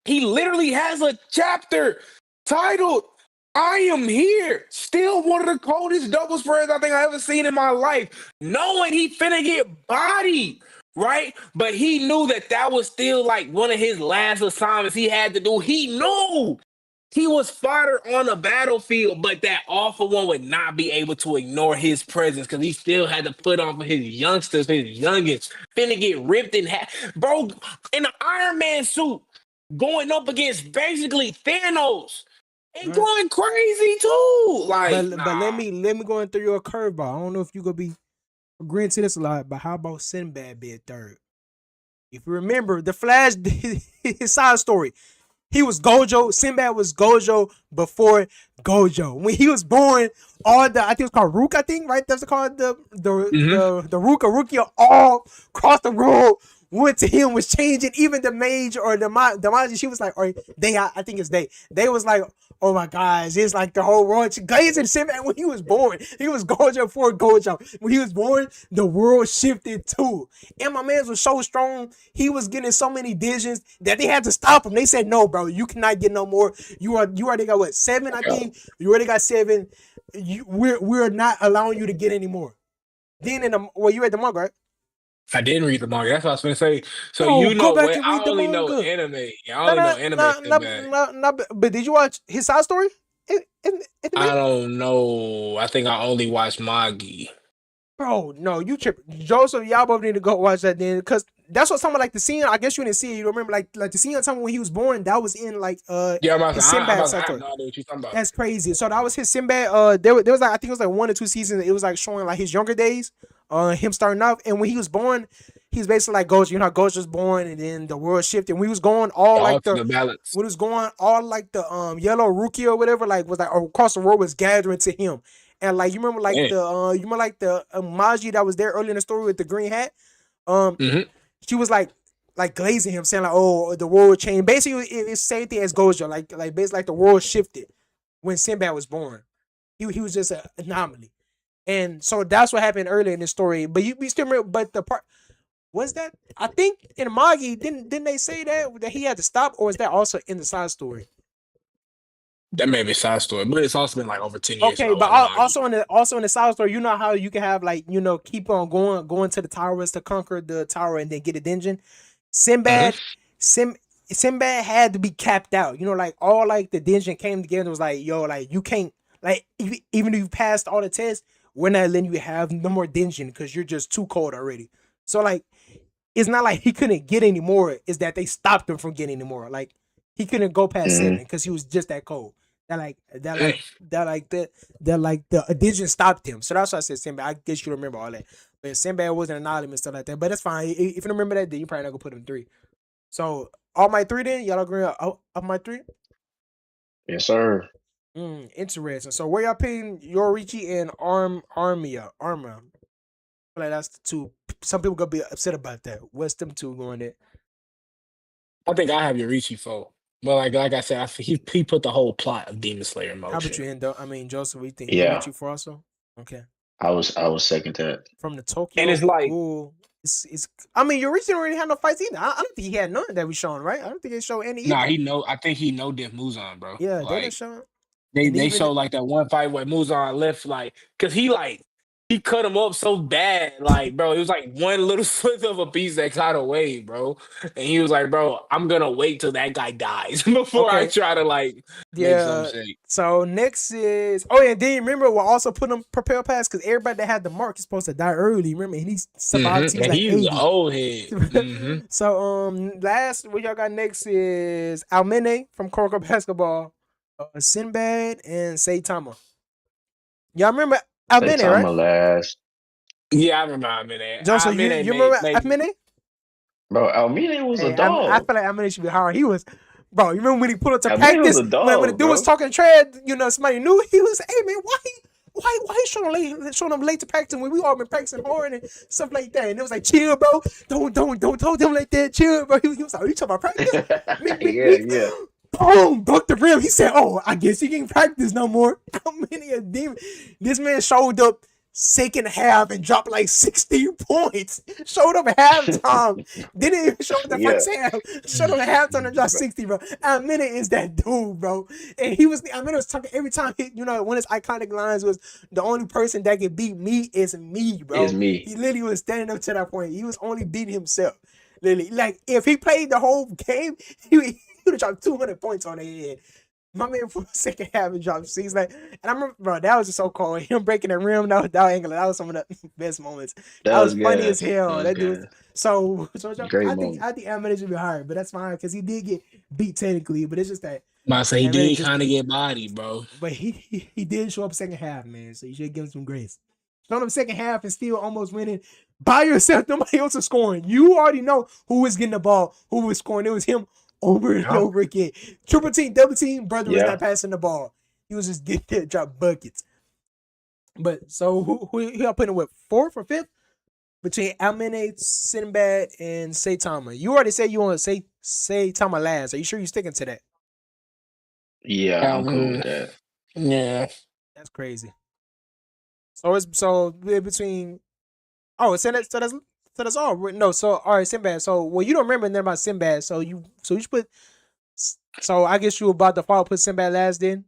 He literally has a chapter titled "I Am Here." Still one of the coldest double spreads I think I ever seen in my life. Knowing he finna get bodied, right? But he knew that that was still like one of his last assignments he had to do. He knew he was fodder on the battlefield, but that awful one would not be able to ignore his presence because he still had to put on for his youngsters, his youngest, finna get ripped in half. Bro, in an Iron Man suit, going up against basically Thanos and Right. going crazy too. Like, But nah. let me go and throw you a curveball. I don't know if you gonna be agreeing to this a lot, but how about Sinbad being third? If you remember, the Flash, his side story, he was Gojo. Sinbad was Gojo before Gojo. When he was born, all the I think it's called Rook. I think right. That's called Mm-hmm. the Rook or Rukia all across the road went to him was changing. Even the mage or the Maji, she was like, or they I think it's they. They was like, oh my gosh, it's like the whole world. Glazing Sinbad when he was born, he was Gojo before Gojo. When he was born, the world shifted too. And my man was so strong, he was getting so many visions that they had to stop him. They said, "No, bro, you cannot get no more. You already got what 7? I think you already got 7. We're not allowing you to get any more." Then you read the manga, right? I didn't read the manga. That's what I was gonna say. So Bro, you go know back what? and I read the only know manga. anime. I No, only know no, anime no, no, Sinbad. no, no. But did you watch his side story? In the I main? don't know. I think I only watched Magi. Bro, no, you tripping. Joseph, y'all both need to go watch that then, because that's what someone like the scene. I guess you didn't see it. You remember, like the scene on time when he was born. That was in like Yeah, I'm about to his say, Sinbad I side have story. no idea what you're talking about. That's crazy. So that was his Sinbad. There was like I think it was like 1 or 2 seasons. It was like showing like his younger days. Him starting off, and when he was born, he's basically like Ghost. You know how Ghost was born, and then the world shifted. When he was going all The like ultimate balance. when it was going all like the yellow rookie or whatever, like was like across the world was gathering to him. And like you remember like Yeah. the Maji that was there early in the story with the green hat. Um, Mm-hmm. she was like glazing him, saying like, "Oh, the world changed." Basically, it's the same thing as Gojo. Like basically like the world shifted when Sinbad was born. He was just an anomaly, and so that's what happened earlier in the story. But you still remember, but the part was that I think in Magi didn't they say that he had to stop, or is that also in the side story? That may be a side story, but it's also been like over 10 years since Okay, I but watched Magi. also in the side story, you know how you can have like keep on going to the towers to conquer the tower and then get a dungeon. Sinbad, Mm-hmm. Sim Sinbad had to be capped out. Like all like the dungeon came together. It was like, yo, like you can't like even if you passed all the tests, we're not letting you have no more dungeon because you're just too cold already. So like it's not like he couldn't get any more. It's that they stopped him from getting any more. Like he couldn't go past Mm-hmm. 7 because he was just that cold. That like that like that like that that like the addition stopped him. So that's why I said Sinbad. I guess you remember all that. But Sinbad wasn't an island and stuff like that. But that's fine. If you remember that, then you probably not gonna put him 3. So all my 3 then y'all agree on my 3. Yes, sir. Interesting. So where y'all putting Yorichi and Arma? I feel like that's the 2. Some people gonna be upset about that. What's them 2 going there? I think I have Yorichi for. But like I said, he put the whole plot of Demon Slayer in How about motion. you, Endo? I mean, Joseph, what you think? Yeah, Yorichi for also? Okay. I was second that. From the And Tokyo it's like, Ghoul. It's I mean, Yorichi don't really have no fights either. I don't think he had none that we shown, right? I don't think they show any nah, either. he know. I think he know Death Muzan, bro. Yeah, they didn't Like show. they And they even show like that one fight where Muzan left, like because he like he cut him up so bad. Like, bro, it was like one little slip of a piece that got away, bro. And he was like, bro, I'm gonna wait till that guy dies before I Okay, try to like make some yeah. shit. So next is yeah. Then you remember we'll also put him propel pass because everybody that had the mark is supposed to die early. Remember, and he survived. He was And like he's an 80. old head. So last what y'all got next is Almene from Koroko Basketball, Sinbad and Saitama. Y'all remember Say Almene, right? Tama last. Yeah, I remember I'm in there. Joe, so I'm in you there, you remember made Almene? Bro, Almina was a Hey, I dog. feel like Almene should be hard. He was, bro. You remember when he pulled up to Almina was practice a when the dog, dude was bro. talking trash? You know, somebody knew he was. Hey man, why he showing them late to practice when we all been practicing hard and stuff like that? And it was like, chill, bro. Don't talk to him like that. Chill, bro. He was like, you talking about practice? Yeah, Me. yeah. Boom, broke the rim. He said, "Oh, I guess he can't practice no more." How many a demon? This man showed up second half and dropped like 60 points. Showed up at halftime. Didn't even show up the Yeah. first half. Showed up at halftime and dropped 60, bro. Almina is that dude, bro. And Almina was talking every time. One of his iconic lines was, "The only person that can beat me is me, It's bro." me. He literally was standing up to that point. He was only beating himself. Literally, like if he played the whole game, he would have dropped 200 points on their head. My man for the second half and dropped six. Like, and I remember, bro, that was just so cold. Him breaking the rim, that was some of the best moments. That That was was funny as gas. That hell. was That dude was gas. Great I think moment. Almanac should be higher, but that's fine because he did get beat technically. But it's just that I say he Almanac did just, kind of get body, bro. but he did show up second half, man. So you should give him some grace. Showing up second half and still almost winning by yourself. Nobody else is scoring. You already know who was getting the ball, who was scoring. It was him over and over again. Triple team, double team, brother was Yeah. not passing the ball. He was just getting there, drop buckets. But so who y'all putting with fourth or fifth? Between Almene, Sinbad, and Saitama. You already said you want to say Tama last. Are you sure you're sticking to that? Yeah, I'm cool with that. Yeah. That's crazy. So it's between so that's all. No, so all right, Sinbad. So you don't remember nothing about Sinbad. So you should put. So I guess you were about to fall put Sinbad last then.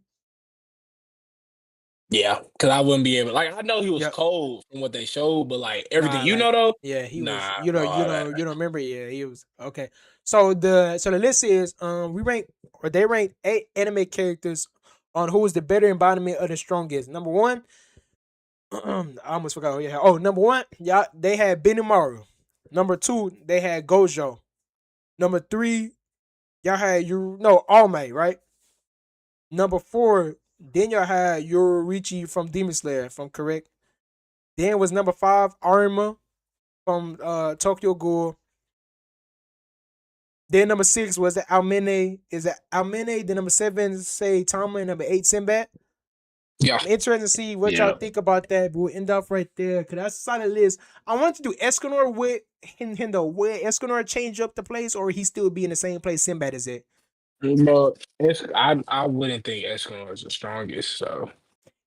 Yeah, because I wouldn't be able. Like, I know he was Yep. cold from what they showed, but like everything Nah, you like know though, yeah, he was. nah, You know, bro. All that. you don't remember. Yeah, he was okay. So the list is they rank 8 anime characters on who is the better embodiment of the strongest. Number one, I almost forgot. Number one, yeah, they had Benimaru. Number two, they had Gojo. Number three, y'all had All Might, right? Number four, then y'all had Yororichi from Demon Slayer, from correct. Then was number five, Arima from Tokyo Ghoul. Then number six was the Almene. Is it Almene? Then number seven, say Tama, and number eight, Sinbad. Yeah, I'm interested to see what y'all Yeah. think about that. But we'll end off right there because that's a solid list. I wanted to do Escanor with Hindo. Where Escanor change up the place, or he still be in the same place Sinbad is at. but I wouldn't think Escanor is the strongest. So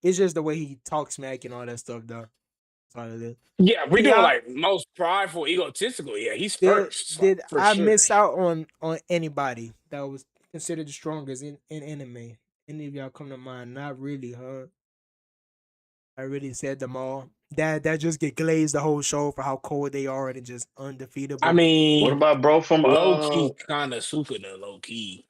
It's just the way he talks smack and all that stuff, though. That's all it is. yeah, we Did doing y'all like most prideful, egotistical. Yeah, he's did first so, did for I sure. miss out on anybody that was considered the strongest in anime? Any of y'all come to mind? Not really, huh? I really said them all. That just get glazed the whole show for how cold they are and just I undefeatable. What mean, about bro from low key, kind of super the low key,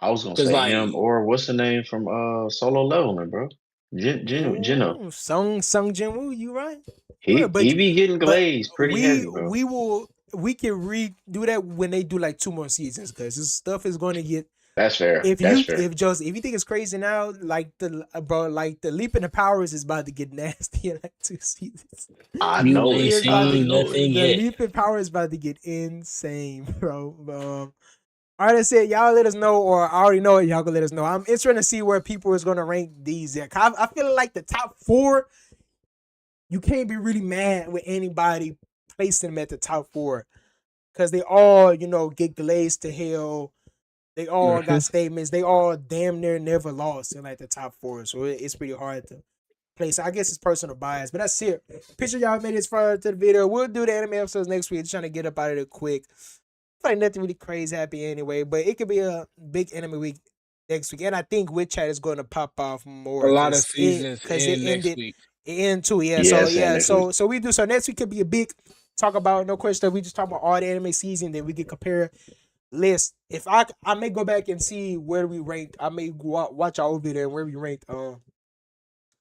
I was gonna because say him, like or what's the name from Solo Leveling, bro? Gino. Ooh, Sung Jinwoo, you right? He But he be getting but glazed pretty heavy, bro. we can redo that when they do like 2 more seasons because this stuff is going to get. That's fair. If That's you fair. if you think it's crazy now, like the leap in the powers is about to get nasty in like 2 seasons. I you know ain't it. It's about I to seen know get it. nothing the yet. leap in power is about to get insane, bro. All right, that's it. Y'all let us know, or I already know it. Y'all can let us know. I'm interested to see where people is gonna rank these at. I feel like the top 4, you can't be really mad with anybody placing them at the top 4 because they all get glazed to hell. They all got statements. They all damn near never lost in like the top 4. So it's pretty hard to place. I guess it's personal bias, but that's it. Picture y'all made this far to the video. We'll do the anime episodes next week. Just trying to get up out of there quick. I feel like nothing really crazy happy anyway, but it could be a big anime week next week. And I think Witch Chat is going to pop off A more lot of because seasons it in next ended. week. into it. Yeah, same next week. So we do. So next week could be a big talk about no question. We just talk about all the anime season. Then we can compare list. If I may go back and see where we ranked. I may watch our old video and where we ranked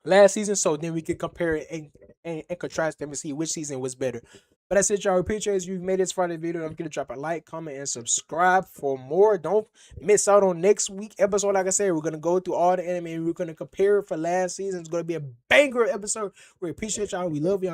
last season. So then we can compare it and contrast them and see which season was better. But that's it, y'all. We appreciate you made this far in the video. Don't forget to drop a like, comment, and subscribe for more. Don't miss out on next week episode. Like I said, we're gonna go through all the anime. We're gonna compare it for last season. It's gonna be a banger episode. We appreciate y'all. We love y'all.